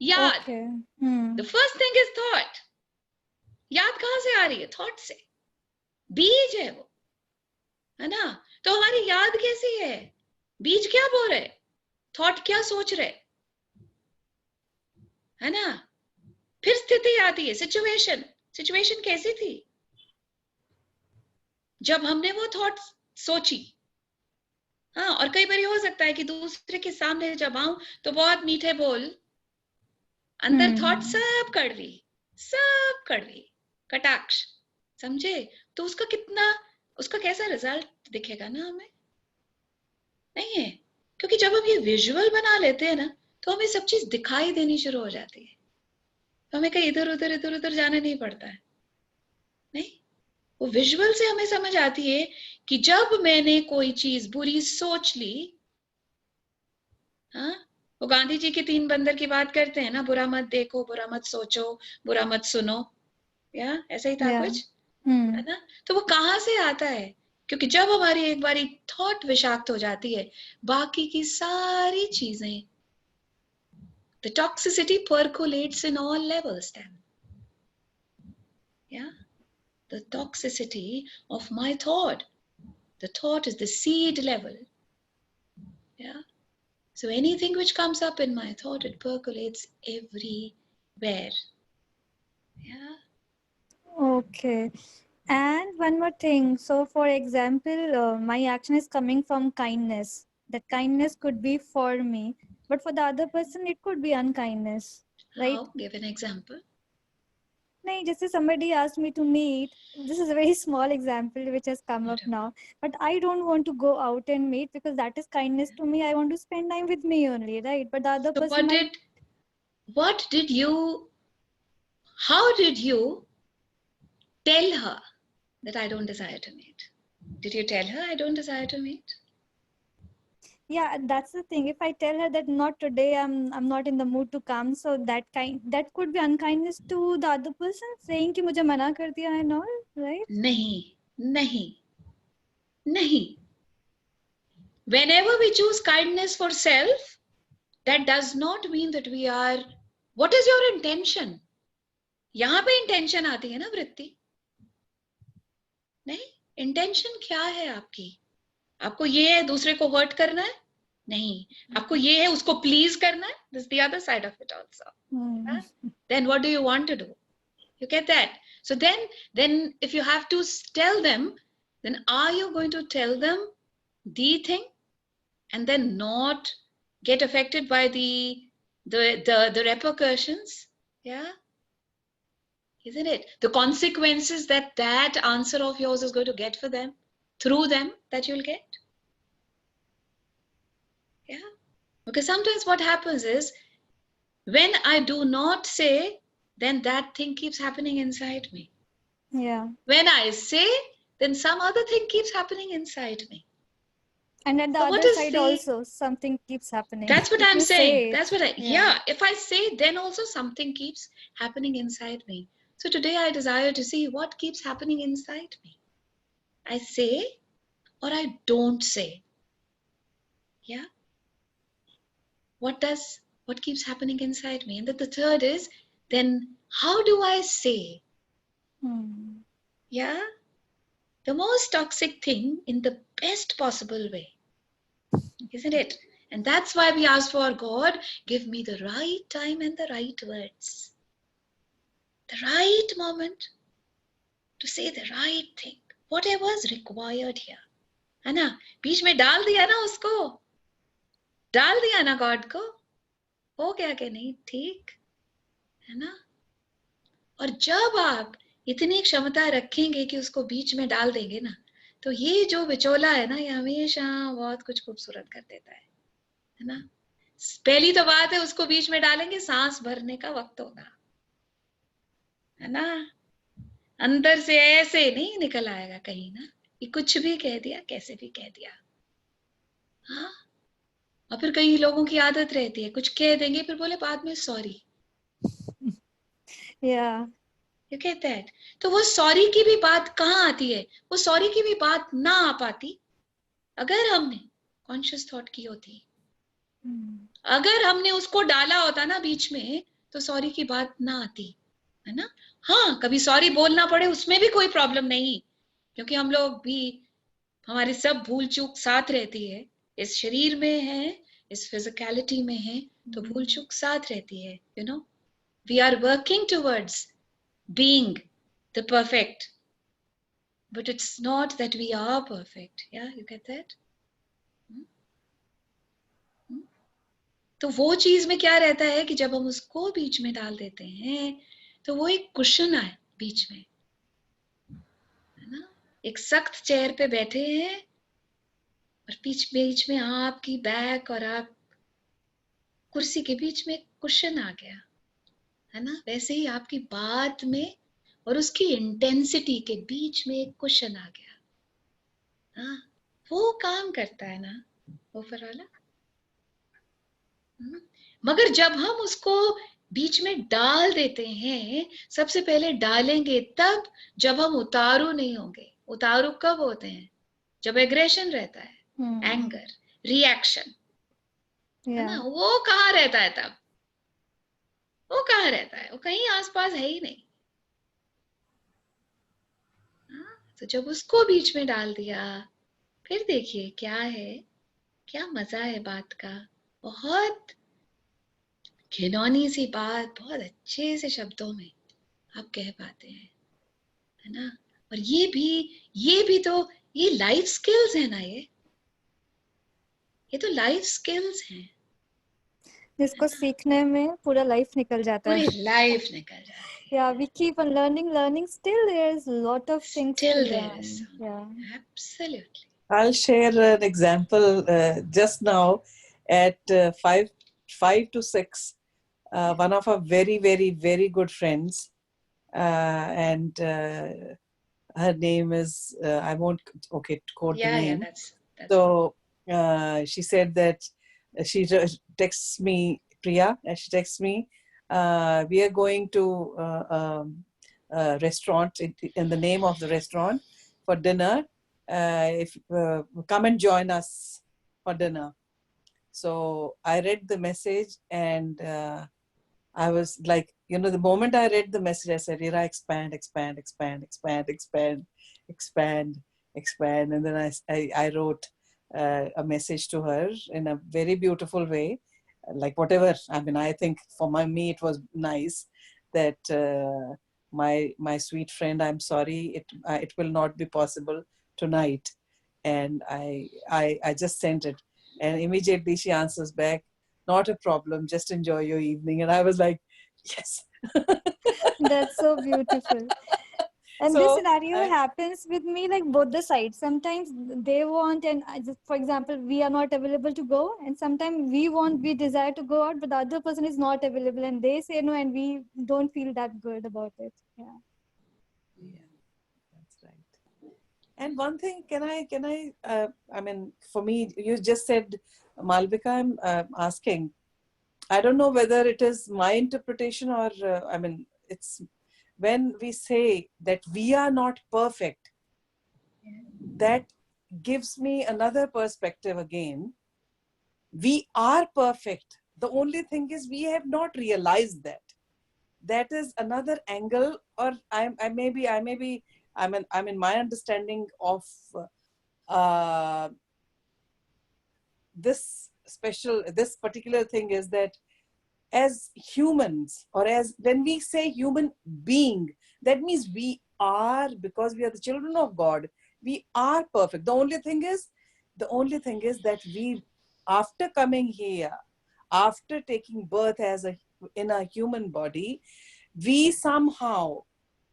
याद. The first thing is thought. याद कहां से आ रही है? थॉट से. बीज है वो, है ना? तो हमारी याद कैसी है? बीज क्या बोल रहे, थॉट क्या सोच रहे, है ना? फिर स्थिति आती है, सिचुएशन. सिचुएशन कैसी थी? जब हमने वो थॉट सोची. हाँ, और कई बार हो सकता है कि दूसरे के सामने जब आऊं तो बहुत मीठे बोल, अंदर थॉट सब कड़वी, कटाक्ष, समझे? तो उसका कैसा रिजल्ट दिखेगा ना हमें? नहीं है. क्योंकि जब हम ये विजुअल बना लेते हैं ना, तो हमें सब चीज दिखाई देनी शुरू हो जाती है. तो हमें कहीं इधर उधर जाना नहीं पड़ता है. नहीं, वो विजुअल से हमें समझ आती है कि जब मैंने कोई चीज बुरी सोच ली, हाँ, वो गांधी जी के 3 बंदर की बात करते हैं ना, बुरा मत देखो, बुरा मत सोचो, बुरा मत सुनो. या ऐसा ही था कुछ, है ना? तो वो कहां से आता है? क्योंकि जब हमारी एक बारी थॉट विषाक्त हो जाती है, बाकी की सारी चीजें, the toxicity percolates in all levels then. Yeah, the toxicity of my thought. The thought is the seed level. Yeah. So anything which comes up in my thought, it percolates everywhere. Yeah. Okay. And one more thing. So, for example, my action is coming from kindness. That kindness could be for me, but for the other person, it could be unkindness, right? How? Give an example. No, just somebody asked me to meet. This is a very small example which has come up now. But I don't want to go out and meet because that is kindness to me. I want to spend time with me only, right? But the other person might. How did you tell her that I don't desire to meet? Did you tell her I don't desire to meet? Yeah, that's the thing. If I tell her that not today, I'm not in the mood to come, so that could be unkindness to the other person, saying कि मुझे मना कर दिया and all, right? नहीं. Whenever we choose kindness for self, that does not mean that we are, what is your intention? यहां पे intention आती है ना वृत्ति, नहीं, इंटेंशन क्या है आपकी? आपको ये है दूसरे को हर्ट करना है? नहीं, आपको ये है उसको प्लीज करना है? This the other side of it also. Then what do you want to do? You get that? So then if you have to tell them, then are you going to tell them the thing and then not get affected by the repercussions? Yeah, isn't it? The consequences that answer of yours is going to get for them, through them, that you'll get. Yeah, because sometimes what happens is when I do not say, then that thing keeps happening inside me. Yeah. When I say, then some other thing keeps happening inside me. And at the So what other is side also, something keeps happening. That's what If I'm you saying. say it, That's what yeah, if I say, then also something keeps happening inside me. So today I desire to see what keeps happening inside me. I say or I don't say. Yeah. What keeps happening inside me? And then the third is, then how do I say? Yeah. The most toxic thing in the best possible way. Isn't it? And that's why we ask for God, give me the right time and the right words. The right moment to say the right thing. Whatever is required here. है ना? बीच में डाल दिया ना उसको, डाल दिया ना गॉड को, हो गया कि नहीं ठीक, है ना? और जब आप इतनी क्षमता रखेंगे कि उसको बीच में डाल देंगे ना, तो ये जो विचोला है ना, ये हमेशा बहुत कुछ खूबसूरत कर देता है ना? पहली तो बात है, उसको बीच में डालेंगे, सांस भरने का वक्त होगा, है ना? अंदर से ऐसे नहीं निकल आएगा कहीं ना, ये कुछ भी कह दिया, कैसे भी कह दिया. हाँ, और फिर कई लोगों की आदत रहती है, कुछ कह देंगे फिर बोले बाद में सॉरी. You get that? तो वो सॉरी की भी बात कहाँ आती है? वो सॉरी की भी बात ना आ पाती अगर हमने कॉन्शियस थॉट की होती. अगर हमने उसको डाला होता ना बीच में, तो सॉरी की बात ना आती, है ना? हाँ, कभी सॉरी बोलना पड़े उसमें भी कोई प्रॉब्लम नहीं, क्योंकि हम लोग भी, हमारी सब भूल चूक साथ रहती है, इस शरीर में है, इस फिजिकलिटी में है, तो भूल चूक साथ रहती है. You know, we are working towards being the perfect, but it's not that we are perfect. Yeah, you get that? तो वो चीज में क्या रहता है कि जब हम उसको बीच में डाल देते हैं, तो वो एक कुशन है बीच में, है ना? एक सख्त चेयर पे बैठे हैं और बीच में आपकी बैक और आप कुर्सी के बीच में एक कुशन आ गया, है ना? वैसे ही आपकी बात में और उसकी इंटेंसिटी के बीच में एक कुशन आ गया. हाँ, वो काम करता है ना ऊपर वाला. मगर जब हम उसको बीच में डाल देते हैं, सबसे पहले डालेंगे तब जब हम उतारू नहीं होंगे. उतारू कब होते हैं? जब एग्रेशन रहता है, एंगर, रिएक्शन, है ना? वो कहाँ रहता है तब? वो कहाँ रहता है? वो कहीं आसपास है ही नहीं. तो जब उसको बीच में डाल दिया, फिर देखिए क्या है, क्या मजा है बात का. बहुत खिलौनी सी बात, बहुत अच्छे से शब्दों में आप कह पाते हैं, है ना? और ये भी तो ये लाइफ स्किल्स है ना, ये तो लाइफ स्किल्स हैं. जिसको सीखने में पूरा लाइफ निकल जाता है. पूरी लाइफ निकल जाती है. Yeah, we keep on learning. Still, there's a lot of things Still to there learn. is. Yeah, Absolutely. I'll share an example just now at 5 to 6. One of our very, very, very good friends, and her name is, I won't quote the name. That's so she said that she texts me, Priya, and she texts me, we are going to a restaurant in the name of the restaurant for dinner. If come and join us for dinner. So I read the message, and I was like, the moment I read the message, I said, Ira, expand, expand, expand, expand, expand, expand, expand. And then I wrote a message to her in a very beautiful way. Like whatever, I mean, I think for me, it was nice that my sweet friend, I'm sorry, it will not be possible tonight. And I just sent it. And immediately she answers back, not a problem, just enjoy your evening. And I was like, yes. That's so beautiful. And this So scenario happens with me like both the sides. Sometimes they want, and for example, we are not available to go, and sometimes we desire to go out, but the other person is not available, and they say no, and we don't feel that good about it. Yeah. yeah, that's right. And one thing, can I, I mean, for me, you just said, Malvika, I'm asking, I don't know whether it is my interpretation or, I mean, it's when we say that we are not perfect, that gives me another perspective again. We are perfect. The only thing is we have not realized that. That is another angle, or I may be, I mean, my understanding of uh, this particular thing is that as humans, or as when we say human being, that means we are, because we are the children of God, we are perfect. The only thing is that we, after coming here, after taking birth in a human body, we somehow,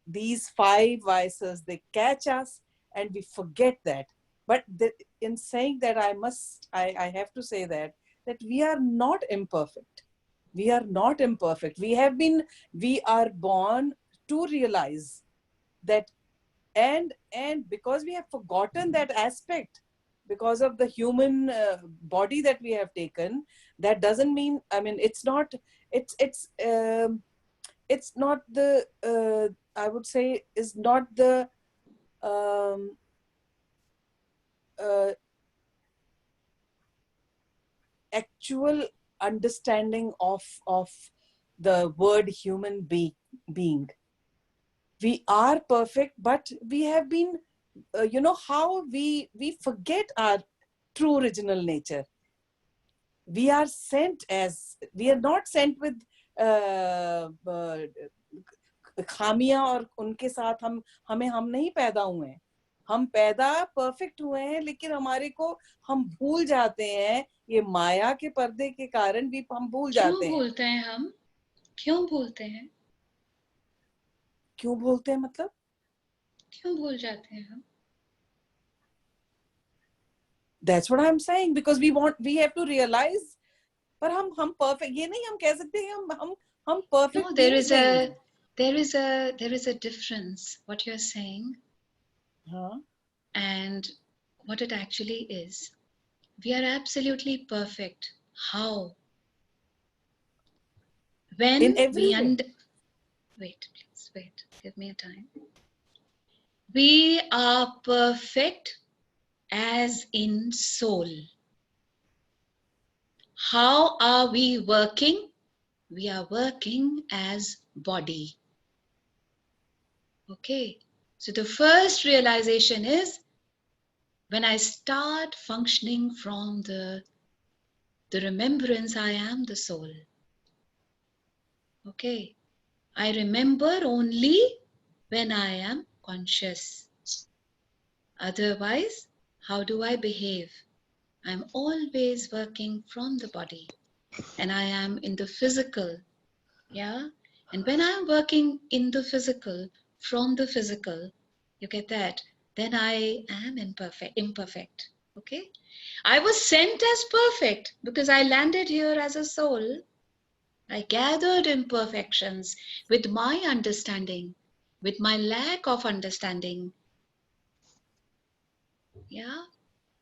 these five vices, they catch us and we forget that. But in saying that, I have to say that we are not imperfect. We are not imperfect. We are born to realize that, and because we have forgotten that aspect, because of the human body that we have taken, that doesn't mean, I mean, it's not the, I would say, is not the um, uh, actual understanding of the word human being. We are perfect, but we have been, how we forget our true original nature. We are not sent with खामियां, और उनके साथ हम नहीं पैदा हुए हैं. हम पैदा परफेक्ट हुए हैं, लेकिन हमारे को हम भूल जाते हैं, ये माया के पर्दे के कारण भी हम भूल जाते हैं. क्यों भूलते हैं हम? क्यों भूलते हैं? क्यों भूलते हैं मतलब? क्यों भूल जाते हैं हम? That's what I'm saying, because we have to realize. पर हम perfect, ये नहीं हम कह सकते हैं हम perfect. No, there is a difference, what you're saying and what it actually is. We are absolutely perfect. How? When in every we way. wait, please wait, give me a time. We are perfect as in soul. How are we working? We are working as body. Okay, so the first realization is when I start functioning from the remembrance, I am the soul. Okay, I remember only when I am conscious. Otherwise, how do I behave? I'm always working from the body, and I am in the physical. Yeah, and when I'm working in the physical, from the physical, you get that, then I am imperfect. Okay, I was sent as perfect because I landed here as a soul. I gathered imperfections with my understanding, with my lack of understanding. Yeah,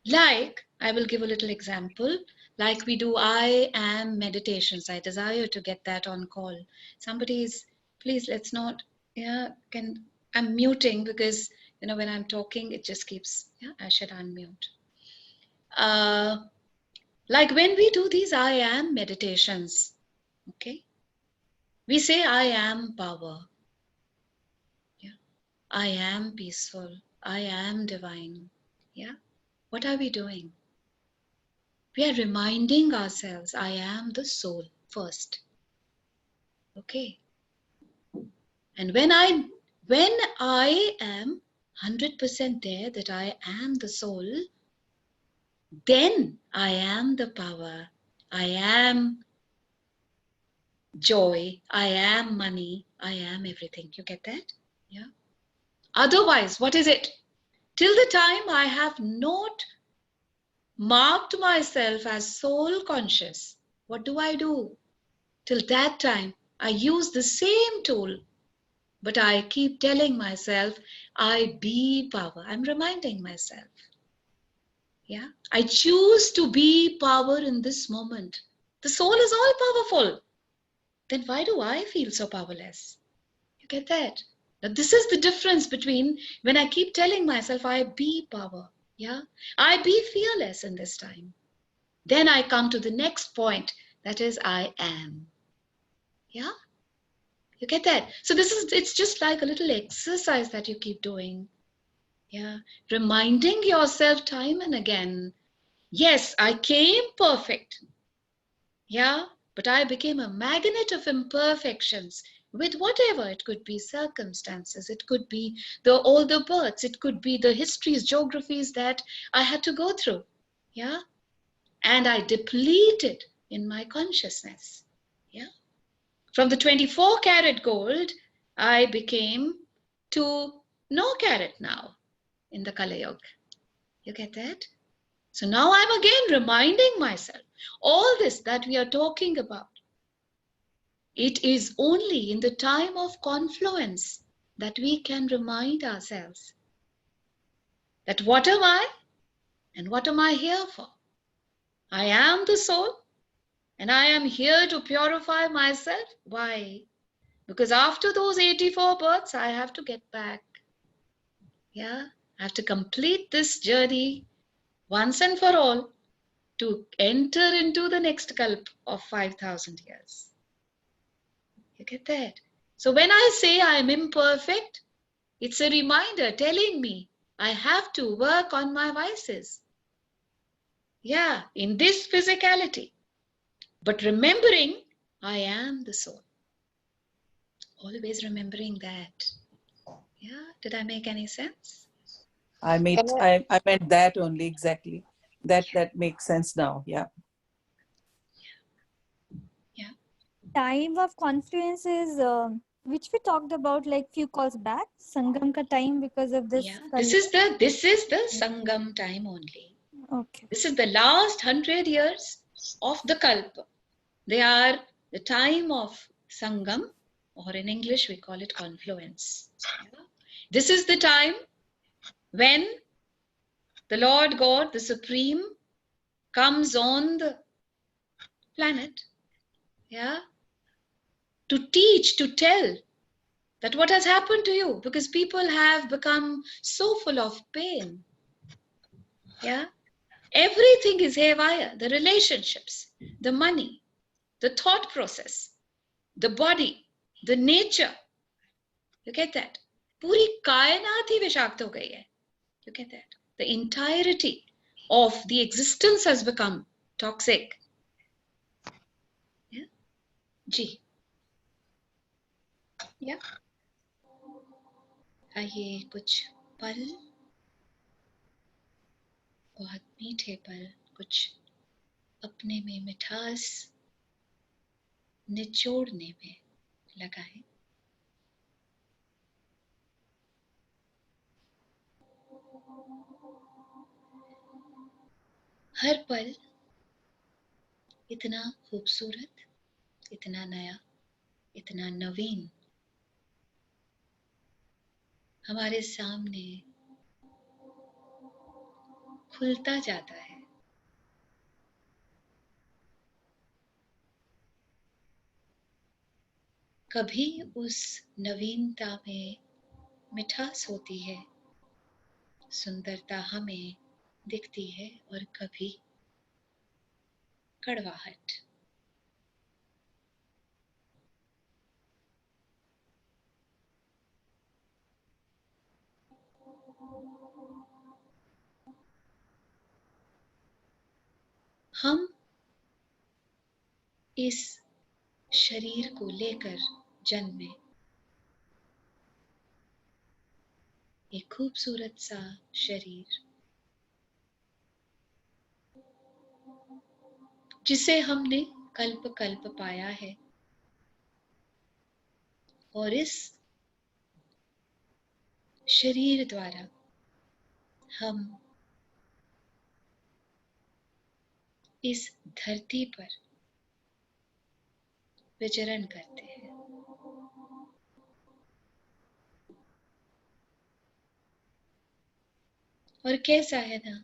like I will give a little example. Like we do I am meditations. I desire to get that on call. Somebody's, please, let's not, yeah, I'm muting because, when I'm talking, it just keeps, yeah, I should unmute. Uh, Like when we do these I am meditations, okay, we say I am power. Yeah. I am peaceful. I am divine. Yeah. What are we doing? We are reminding ourselves, I am the soul first. Okay. And when I am 100% there that I am the soul, then I am the power. I am joy. I am money. I am everything. You get that? Yeah. Otherwise, what is it? Till the time I have not marked myself as soul conscious, what do? Till that time, I use the same tool, but I keep telling myself, I be power. I'm reminding myself. Yeah. I choose to be power in this moment. The soul is all powerful. Then why do I feel so powerless? You get that? Now, this is the difference between when I keep telling myself, I be power. Yeah. I be fearless in this time. Then I come to the next point, that is, I am. Yeah. You get that? So it's just like a little exercise that you keep doing. Yeah. Reminding yourself time and again, yes, I came perfect. Yeah. But I became a magnet of imperfections with whatever. It could be circumstances. It could be all the births. It could be the histories, geographies that I had to go through. Yeah. And I depleted in my consciousness. Yeah. From the 24 karat gold, I became to no carat now in the Kali Yuga. You get that? So now I'm again reminding myself, all this that we are talking about, it is only in the time of confluence that we can remind ourselves that what am I and what am I here for? I am the soul and I am here to purify myself. Why? Because after those 84 births, I have to get back. Yeah, I have to complete this journey once and for all to enter into the next kalp of 5,000 years. You get that? So when I say I am imperfect, it's a reminder telling me I have to work on my vices. Yeah, in this physicality. But remembering I am the soul. Always remembering that. Yeah, did I make any sense? I meant that only, exactly. That makes sense now. Yeah. Yeah. Time of confluence is which we talked about like few calls back. Sangam ka time because of this. Yeah. This is the Sangam time only. Okay. This is the last 100 years of the Kalpa. They are the time of Sangam, or in English we call it confluence. Yeah. This is the time when the Lord God, the Supreme, comes on the planet, yeah, to teach, to tell that what has happened to you, because people have become so full of pain. Yeah. Everything is haywire, the relationships, the money, the thought process, the body, the nature. You get that? पूरी कायनात ही विषाक्त हो गई है. You get that? The entirety of the existence has become toxic. Yeah? Ji. Yeah? आइए कुछ पल, बहुत मीठे पल, कुछ अपने में मिठास निचोड़ने में लगाएं. हर पल इतना खूबसूरत, इतना नया, इतना नवीन हमारे सामने खुलता जाता है. कभी उस नवीनता में मिठास होती है, सुंदरता हमें दिखती है, और कभी कड़वाहट। हम इस शरीर को लेकर जन्मे, एक खूबसूरत सा शरीर जिसे हमने कल्प कल्प पाया है, और इस शरीर द्वारा हम इस धरती पर विचरण करते हैं। और कैसा है ना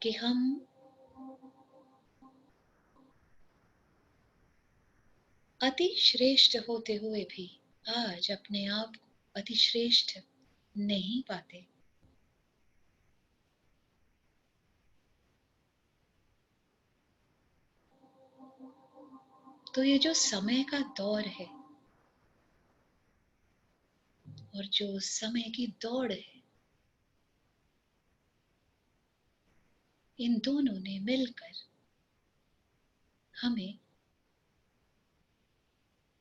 कि हम अति श्रेष्ठ होते हुए भी आज अपने आप को अति श्रेष्ठ नहीं पाते। तो ये जो समय का दौर है और जो समय की दौड़ है, इन दोनों ने मिलकर हमें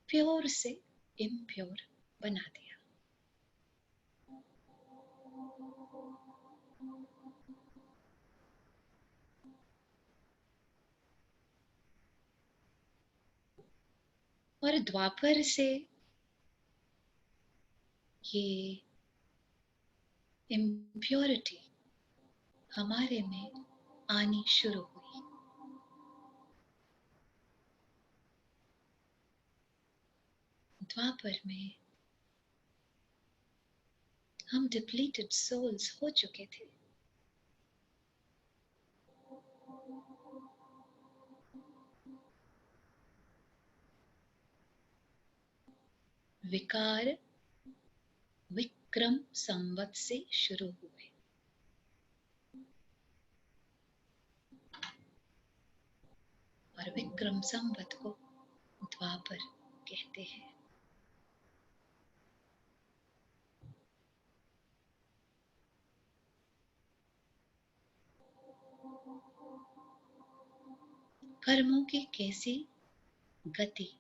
प्योर से इम्प्योर बना दिया। और द्वापर से ये इम्प्योरिटी हमारे में आनी शुरू हुई। द्वापर में हम डिप्लीटेड सोल्स हो चुके थे। विकार विक्रम संवत से शुरू हुए, और विक्रम संवत को द्वापर कहते हैं। कर्मों की कैसी गति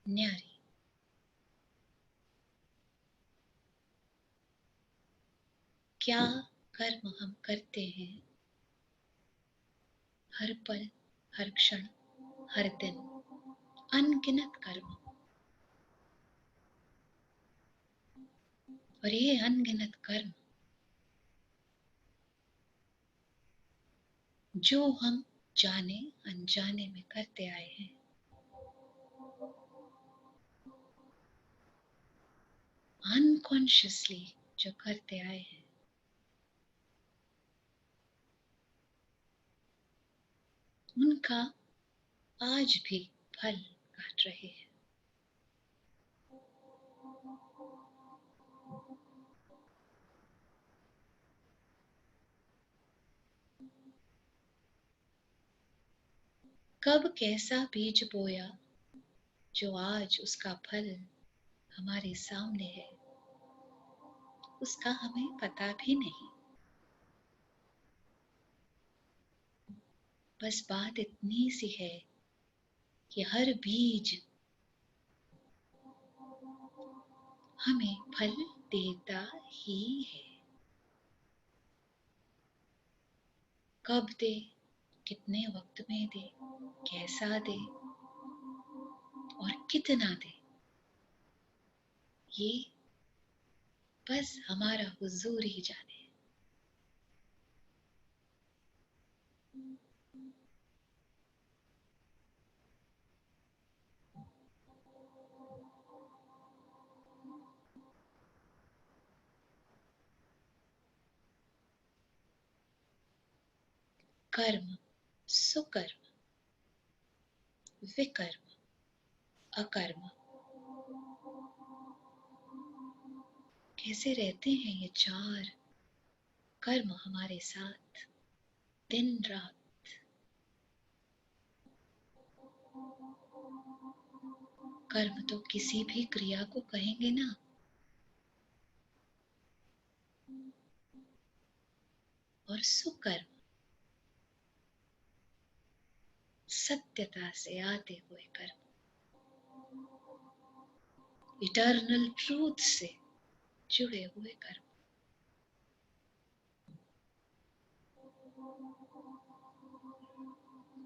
न्यारी। क्या कर्म हम करते हैं, हर पल, हर क्षण, हर दिन, अनगिनत कर्म। और ये अनगिनत कर्म जो हम जाने अनजाने में करते आए हैं, अनकॉन्शियसली जो करते आए हैं, उनका आज भी फल काट रहे हैं। कब कैसा बीज बोया जो आज उसका फल हमारे सामने है, उसका हमें पता भी नहीं। बस बात इतनी सी है कि हर बीज हमें फल देता ही है। कब दे, कितने वक्त में दे, कैसा दे और कितना दे, ये बस हमारा हुजूर ही जाने। कर्म, सुकर्म, विकर्म, अकर्म, कैसे रहते हैं ये चार कर्म हमारे साथ दिन रात। कर्म तो किसी भी क्रिया को कहेंगे ना, और सुकर्म सत्यता से आते हुए कर्म, इटर्नल ट्रूथ से जुड़े हुए कर्म।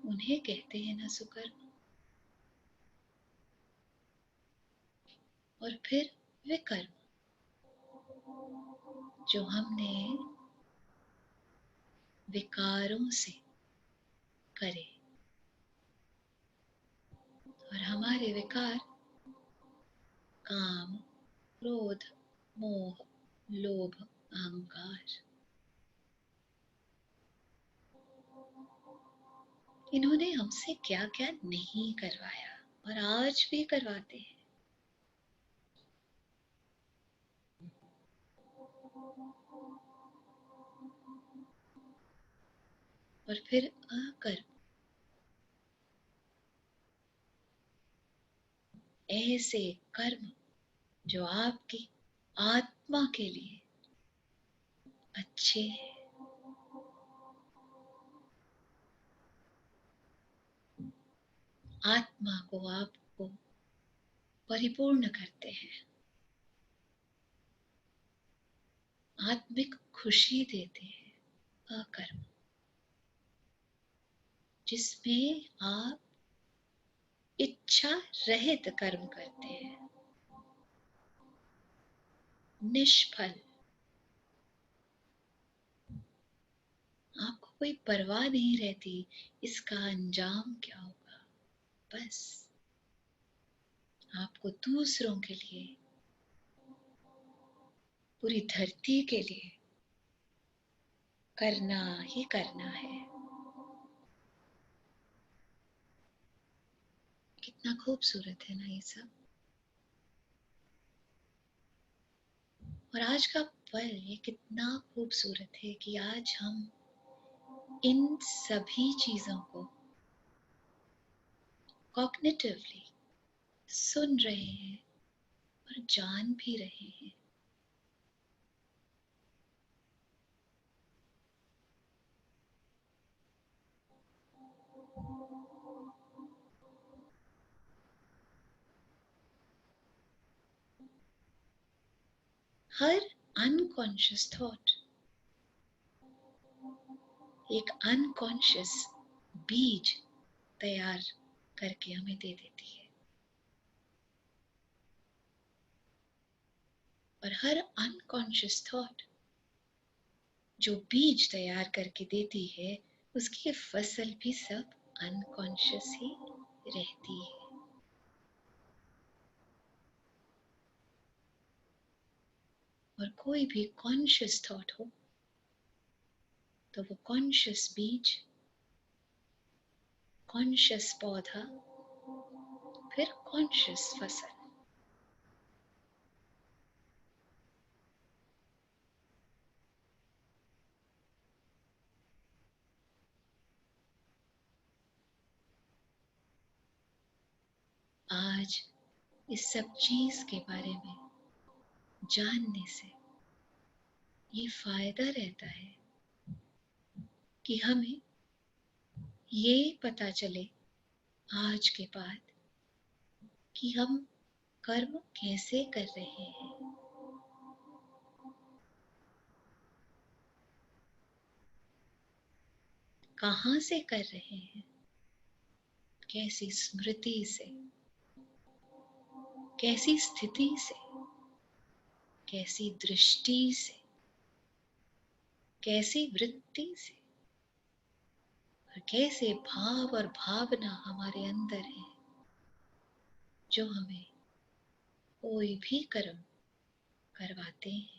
उन्हें कहते हैं ना सुकर्म। और फिर वे कर्म जो हमने विकारों से करे, और हमारे विकार काम, क्रोध, मोह, लोभ, अहंकार, इन्होंने हमसे क्या क्या नहीं करवाया और आज भी करवाते हैं। और फिर अकर्म, ऐसे कर्म जो आपकी आत्मा के लिए अच्छे हैं, आत्मा को आपको परिपूर्ण करते हैं, आत्मिक खुशी देते हैं। अकर्म जिसमें आप इच्छा रहित कर्म करते हैं, निष्फल, आपको कोई परवाह नहीं रहती इसका अंजाम क्या होगा, बस आपको दूसरों के लिए, पूरी धरती के लिए करना ही करना है। कितना खूबसूरत है ना ये सब। और आज का पल ये कितना खूबसूरत है कि आज हम इन सभी चीजों को कॉग्निटिवली सुन रहे हैं और जान भी रहे हैं। हर अनकॉन्शियस थॉट एक अनकॉन्शियस बीज तैयार करके हमें दे देती है, और हर अनकॉन्शियस थॉट जो बीज तैयार करके देती है, उसकी फसल भी सब अनकॉन्शियस ही रहती है। और कोई भी कॉन्शियस थॉट हो तो वो कॉन्शियस बीज, कॉन्शियस पौधा, फिर कॉन्शियस फसल। आज इस सब चीज के बारे में जानने से ये फायदा रहता है कि हमें ये पता चले आज के बाद कि हम कर्म कैसे कर रहे हैं, कहाँ से कर रहे हैं, कैसी स्मृति से, कैसी स्थिति से, कैसी दृष्टि से, कैसी वृत्ति से, और कैसे भाव और भावना हमारे अंदर है जो हमें कोई भी कर्म करवाते हैं।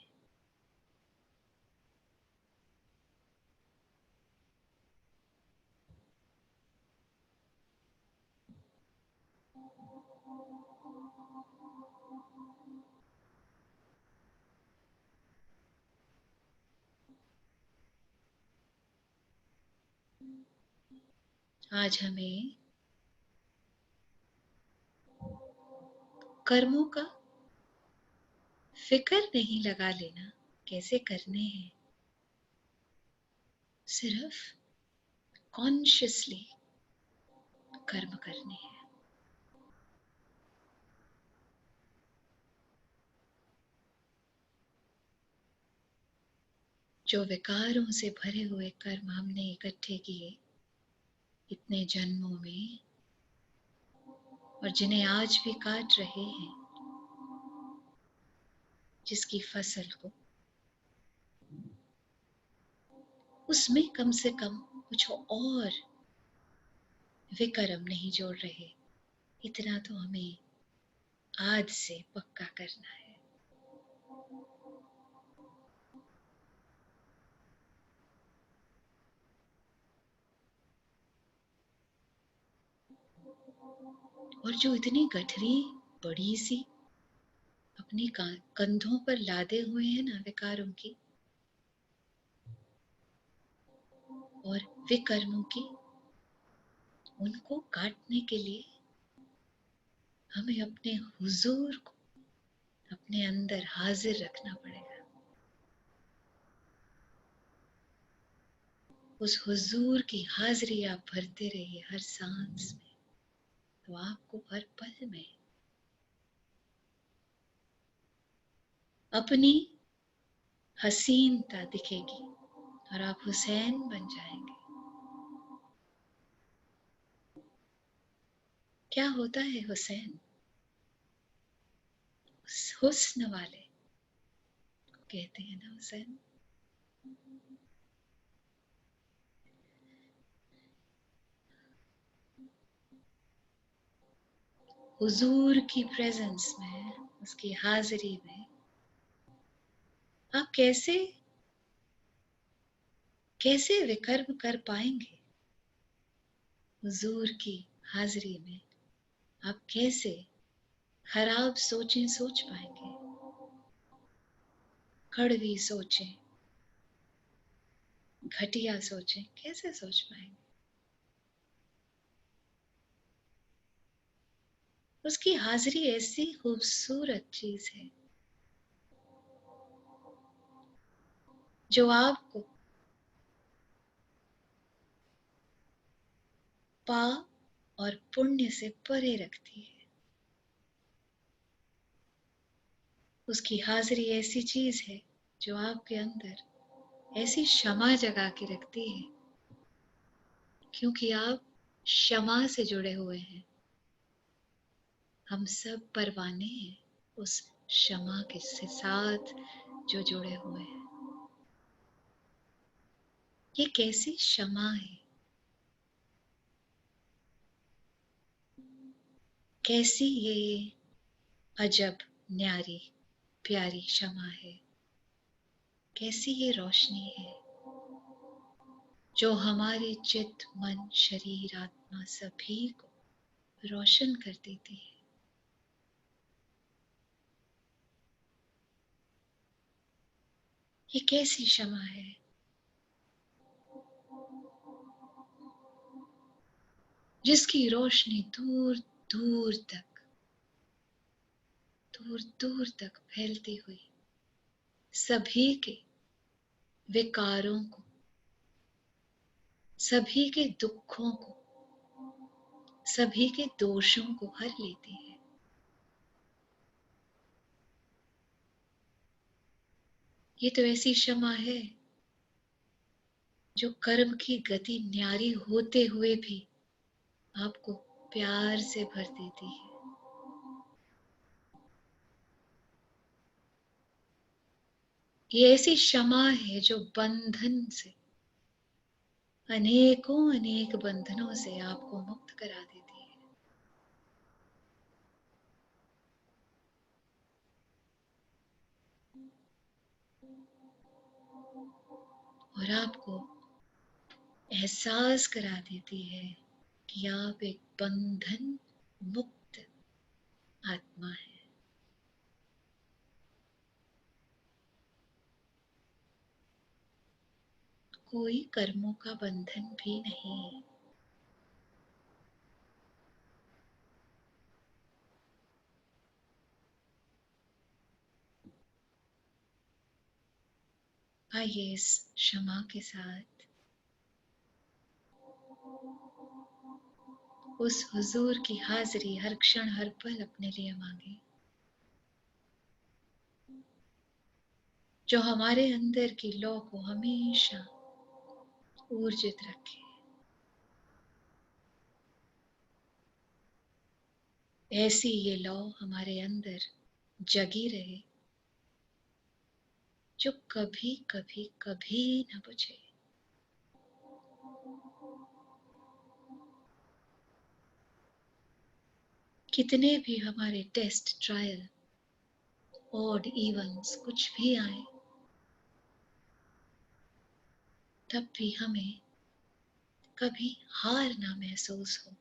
आज हमें कर्मों का फिक्र नहीं लगा लेना कैसे करने हैं, सिर्फ कॉन्शियसली कर्म करने हैं। जो विकारों से भरे हुए कर्म हमने इकट्ठे किए इतने जन्मों में और जिन्हें आज भी काट रहे हैं, जिसकी फसल को, उसमें कम से कम कुछ और विकर्म नहीं जोड़ रहे, इतना तो हमें आज से पक्का करना है। और जो इतनी गठरी बड़ी सी अपने कंधों पर लादे हुए हैं ना विकारों की और विकर्मों की, उनको काटने के लिए हमें अपने हुजूर को अपने अंदर हाजिर रखना पड़ेगा। उस हुजूर की हाजिरी आप भरते रहिए हर सांस में, तो आपको हर पल में अपनी हसीनता दिखेगी और आप हुसैन बन जाएंगे। क्या होता है हुसैन? हुस्न वाले कहते हैं ना हुसैन। हुजूर की प्रेजेंस में, उसकी हाजिरी में आप कैसे कैसे विकर्म कर पाएंगे? हुजूर की हाजिरी में आप कैसे खराब सोचें सोच पाएंगे? कड़वी सोचें, घटिया सोचें कैसे सोच पाएंगे? उसकी हाजिरी ऐसी खूबसूरत चीज है जो आपको पाप और पुण्य से परे रखती है। उसकी हाजिरी ऐसी चीज है जो आपके अंदर ऐसी क्षमा जगा के रखती है, क्योंकि आप क्षमा से जुड़े हुए हैं। हम सब परवाने हैं उस क्षमा के साथ जो जुड़े हुए हैं। ये कैसी क्षमा है, कैसी ये अजब न्यारी प्यारी क्षमा है, कैसी ये रोशनी है जो हमारे चित्त मन शरीर आत्मा सभी को रोशन कर देती है। ये कैसी क्षमा है जिसकी रोशनी दूर दूर तक, दूर दूर तक फैलती हुई सभी के विकारों को, सभी के दुखों को, सभी के दोषों को हर लेती है। ये तो ऐसी क्षमा है जो कर्म की गति न्यारी होते हुए भी आपको प्यार से भर देती है। ये ऐसी क्षमा है जो बंधन से, अनेकों अनेक बंधनों से आपको मुक्त करा देती है। और आपको एहसास करा देती है कि आप एक बंधन मुक्त आत्मा है। कोई कर्मों का बंधन भी नहीं। आइए इस क्षमा के साथ उस हुजूर की हाजिरी हर क्षण हर पल अपने लिए मांगे, जो हमारे अंदर की लौ को हमेशा ऊर्जित रखे। ऐसी ये लौ हमारे अंदर जगी रहे, जो कभी कभी कभी न बुझे। कितने भी हमारे टेस्ट, ट्रायल, ऑड इवन्स कुछ भी आए, तब भी हमें कभी हार ना महसूस हो।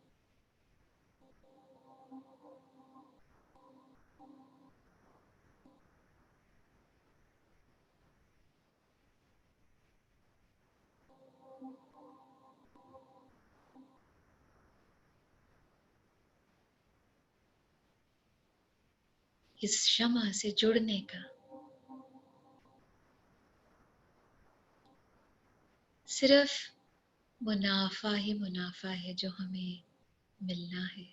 इस क्षमा से जुड़ने का सिर्फ मुनाफा ही मुनाफा है जो हमें मिलना है।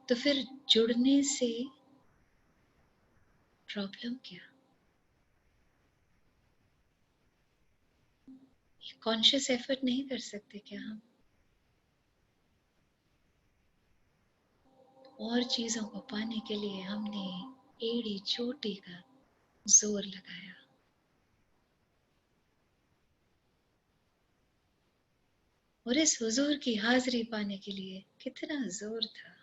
तो फिर जुड़ने से प्रॉब्लम क्या? कॉन्शियस एफर्ट नहीं कर सकते क्या हम? और चीजों को पाने के लिए हमने एड़ी चोटी का जोर लगाया। और इस हुजूर की हाजिरी पाने के लिए कितना जोर था।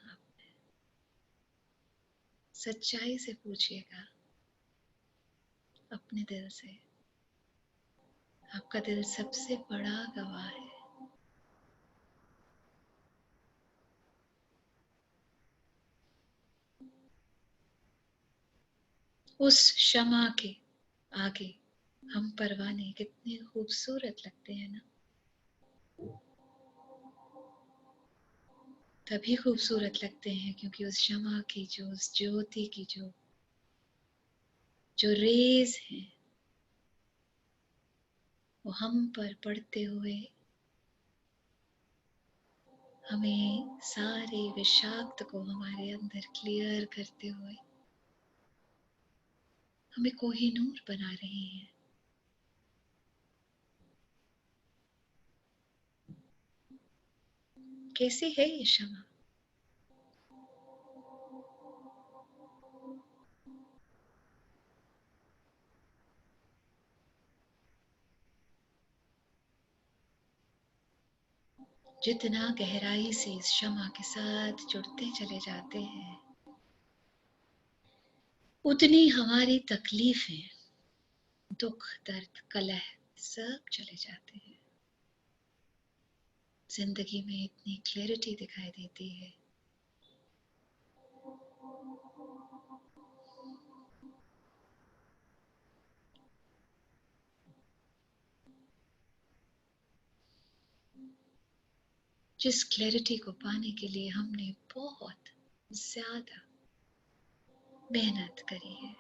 सच्चाई से पूछिएगा अपने दिल से, आपका दिल सबसे बड़ा गवाह है। उस क्षमा के आगे हम परवाने कितने खूबसूरत लगते हैं ना। तभी खूबसूरत लगते हैं क्योंकि उस क्षमा की जो, उस ज्योति की जो रेज है, वो हम पर पड़ते हुए हमें सारे विषाक्त को हमारे अंदर क्लियर करते हुए हमें कोहिनूर बना रही है। कैसी है ये क्षमा? जितना गहराई से इस क्षमा के साथ जुड़ते चले जाते हैं, उतनी हमारी तकलीफें, दुख, दर्द, कलह सब चले जाते हैं। जिंदगी में इतनी क्लैरिटी दिखाई देती है। जिस क्लैरिटी को पाने के लिए हमने बहुत ज्यादा मेहनत करी है।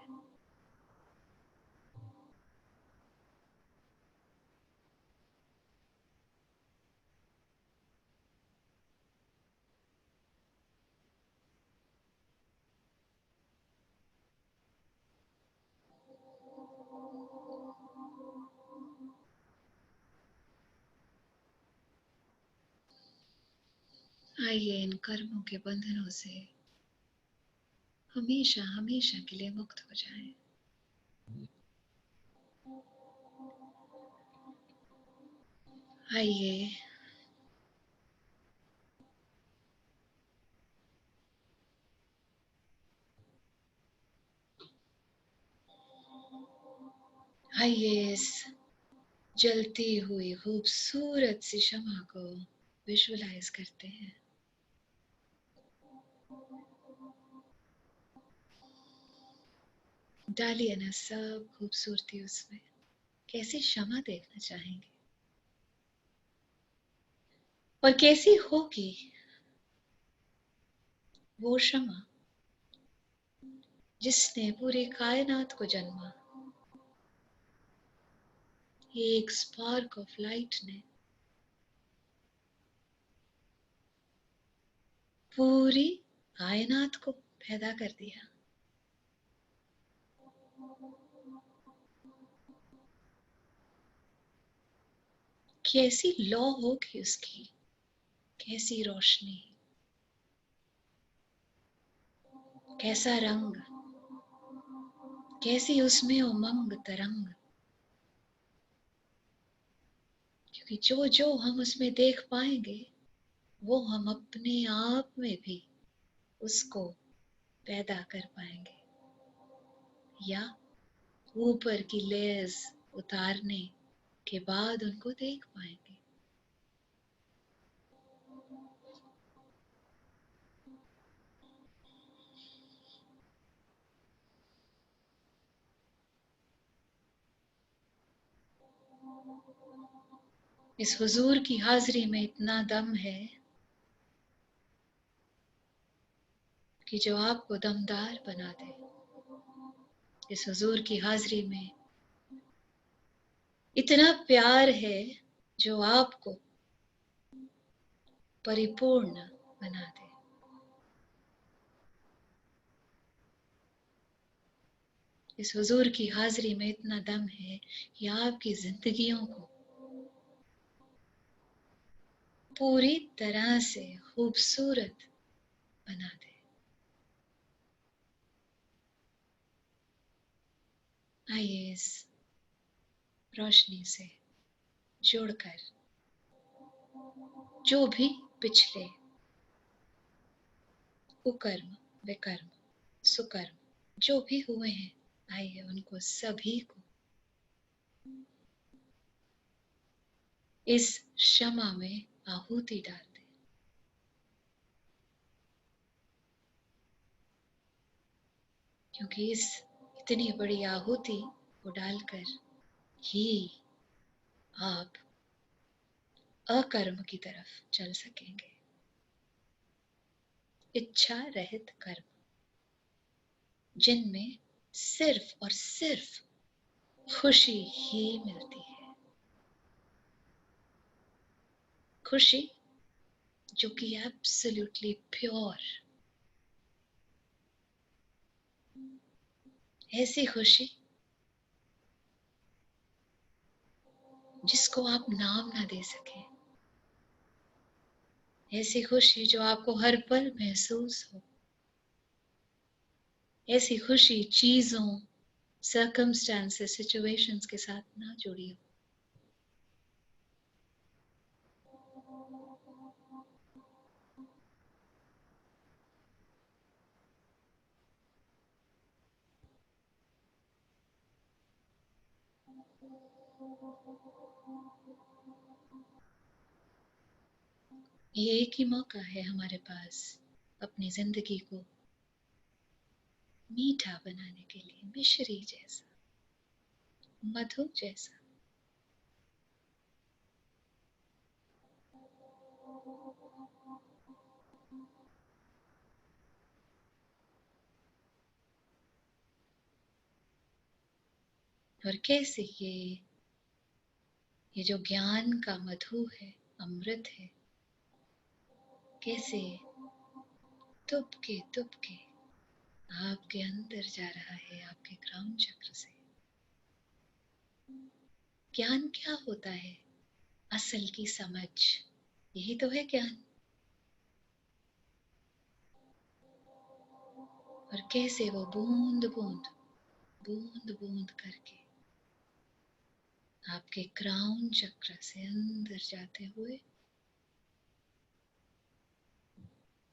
आइए इन कर्मों के बंधनों से हमेशा हमेशा के लिए मुक्त हो जाएं। आइए आइए इस जलती हुई खूबसूरत सी शमा को विजुअलाइज करते हैं। डालिए ना सब खूबसूरती उसमें। कैसी शमा देखना चाहेंगे और कैसी होगी वो शमा जिसने पूरी कायनात को जन्मा, एक स्पार्क ऑफ लाइट ने पूरी कायनात को पैदा कर दिया। कैसी लौ होगी उसकी, कैसी रोशनी, कैसा रंग, कैसी उसमें उमंग तरंग। क्योंकि जो जो हम उसमें देख पाएंगे वो हम अपने आप में भी उसको पैदा कर पाएंगे, या ऊपर की लेयर्स उतारने के बाद उनको देख पाएंगे। इस हुजूर की हाजिरी में इतना दम है कि जो आपको दमदार बना दे। इस हुजूर की हाजिरी में इतना प्यार है जो आपको परिपूर्ण बना दे। इस हुजूर की हाजिरी में इतना दम है कि आपकी जिंदगियों को पूरी तरह से खूबसूरत बना दे। आइए इस रोशनी से जुड़कर जो भी पिछले कुकर्म, विकर्म, सुकर्म जो भी हुए हैं, आइए उनको सभी को इस क्षमा में आहुति डाल दें। क्योंकि इस इतनी बड़ी आहुति को डालकर ही आप अकर्म की तरफ चल सकेंगे। इच्छा रहित कर्म जिनमें सिर्फ और सिर्फ खुशी ही मिलती है। खुशी जो कि एब्सोल्युटली प्योर, ऐसी खुशी जिसको आप नाम ना दे सके, ऐसी खुशी जो आपको हर पल महसूस हो, ऐसी खुशी चीजों, सर्कमस्टांसेस, सिचुएशंस के साथ ना जुड़ी हो। ये एक ही मौका है हमारे पास अपनी जिंदगी को मीठा बनाने के लिए, मिश्री जैसा, मधु जैसा। और कैसे ये जो ज्ञान का मधु है, अमृत है, कैसे तुपके तुपके आपके अंदर जा रहा है, आपके क्राउन चक्र से। ज्ञान क्या होता है? असल की समझ, यही तो है ज्ञान। और कैसे वो बूंद बूंद, बूंद बूंद करके आपके क्राउन चक्र से अंदर जाते हुए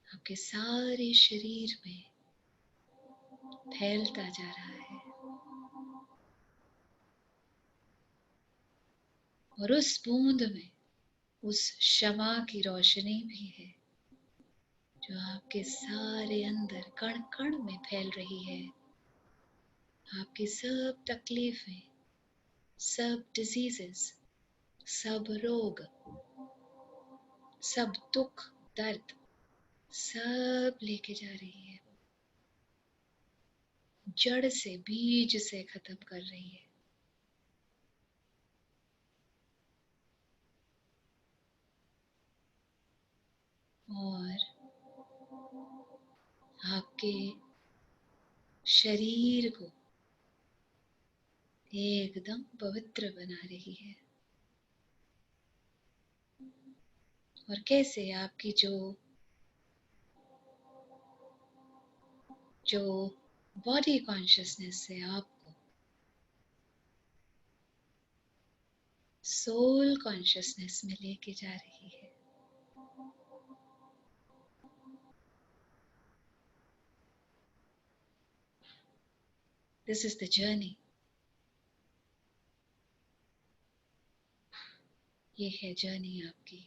आपके सारे शरीर में फैलता जा रहा है। और उस बूंद में उस क्षमा की रोशनी भी है जो आपके सारे अंदर कण कण में फैल रही है। आपकी सब तकलीफें, सब डिजीजेस, सब रोग, सब दुख दर्द, सब लेके जा रही है, जड़ से, बीज से खत्म कर रही है। और आपके शरीर को एकदम पवित्र बना रही है। और कैसे आपकी जो बॉडी कॉन्शियसनेस है आपको सोल कॉन्शियसनेस में लेके जा रही है। This is the journey. ये है जर्नी आपकी।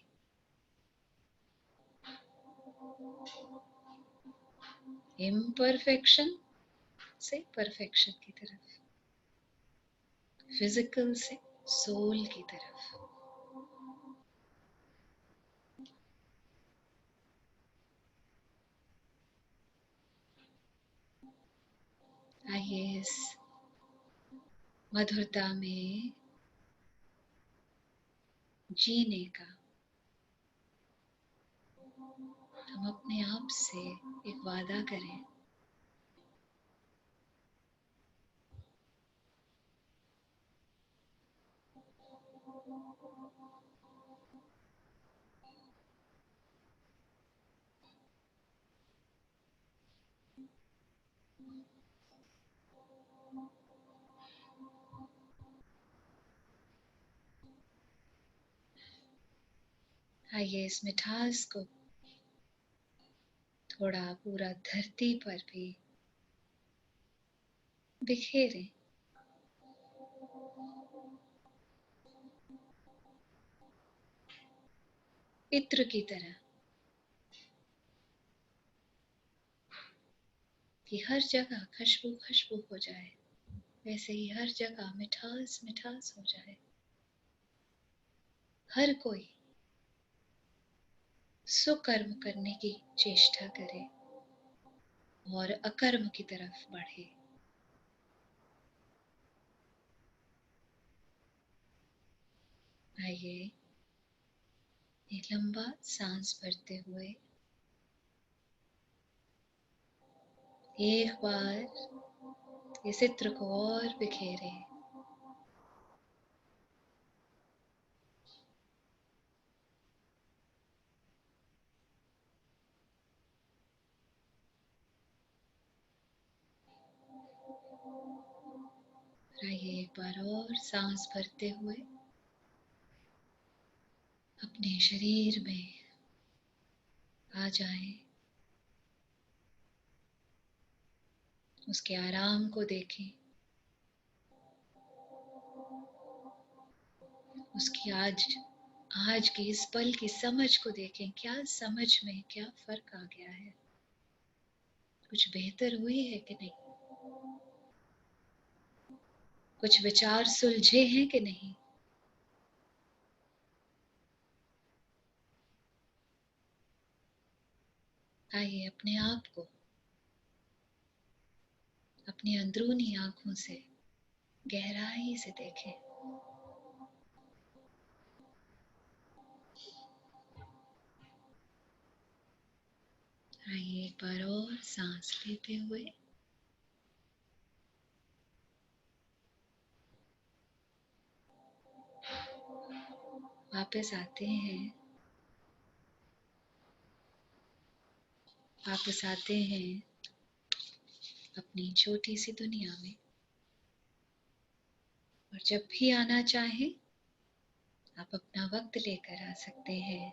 इम्परफेक्शन से परफेक्शन की तरफ, फिजिकल से सोल की तरफ। आइए इस मधुरता में जीने का हम अपने आप से एक वादा करें। आइए इस मिठास को थोड़ा पूरा धरती पर भी बिखेरें। इत्र की तरह कि हर जगह खुशबू खुशबू हो जाए, वैसे ही हर जगह मिठास मिठास हो जाए। हर कोई सुकर्म करने की चेष्टा करे और अकर्म की तरफ बढ़े। आइए एक लंबा सांस भरते हुए एक बार इस इत्र को और बिखेरे। आइए एक बार और सांस भरते हुए अपने शरीर में आ जाएं, उसके आराम को देखें, उसकी आज की इस पल की समझ को देखें। क्या समझ में क्या फर्क आ गया है? कुछ बेहतर हुई है कि नहीं? कुछ विचार सुलझे हैं कि नहीं? आइए अपने आप को अपनी अंदरूनी आंखों से गहराई से देखें। आइए एक बार और सांस लेते हुए वापस आते हैं। वापस आते हैं अपनी छोटी सी दुनिया में। और जब भी आना चाहें आप अपना वक्त लेकर आ सकते हैं।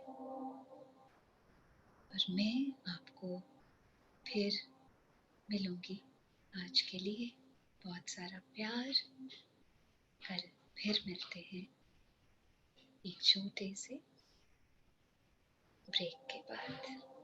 और मैं आपको फिर मिलूंगी। आज के लिए बहुत सारा प्यार। कल फिर मिलते हैं एक छोटे से ब्रेक के बाद।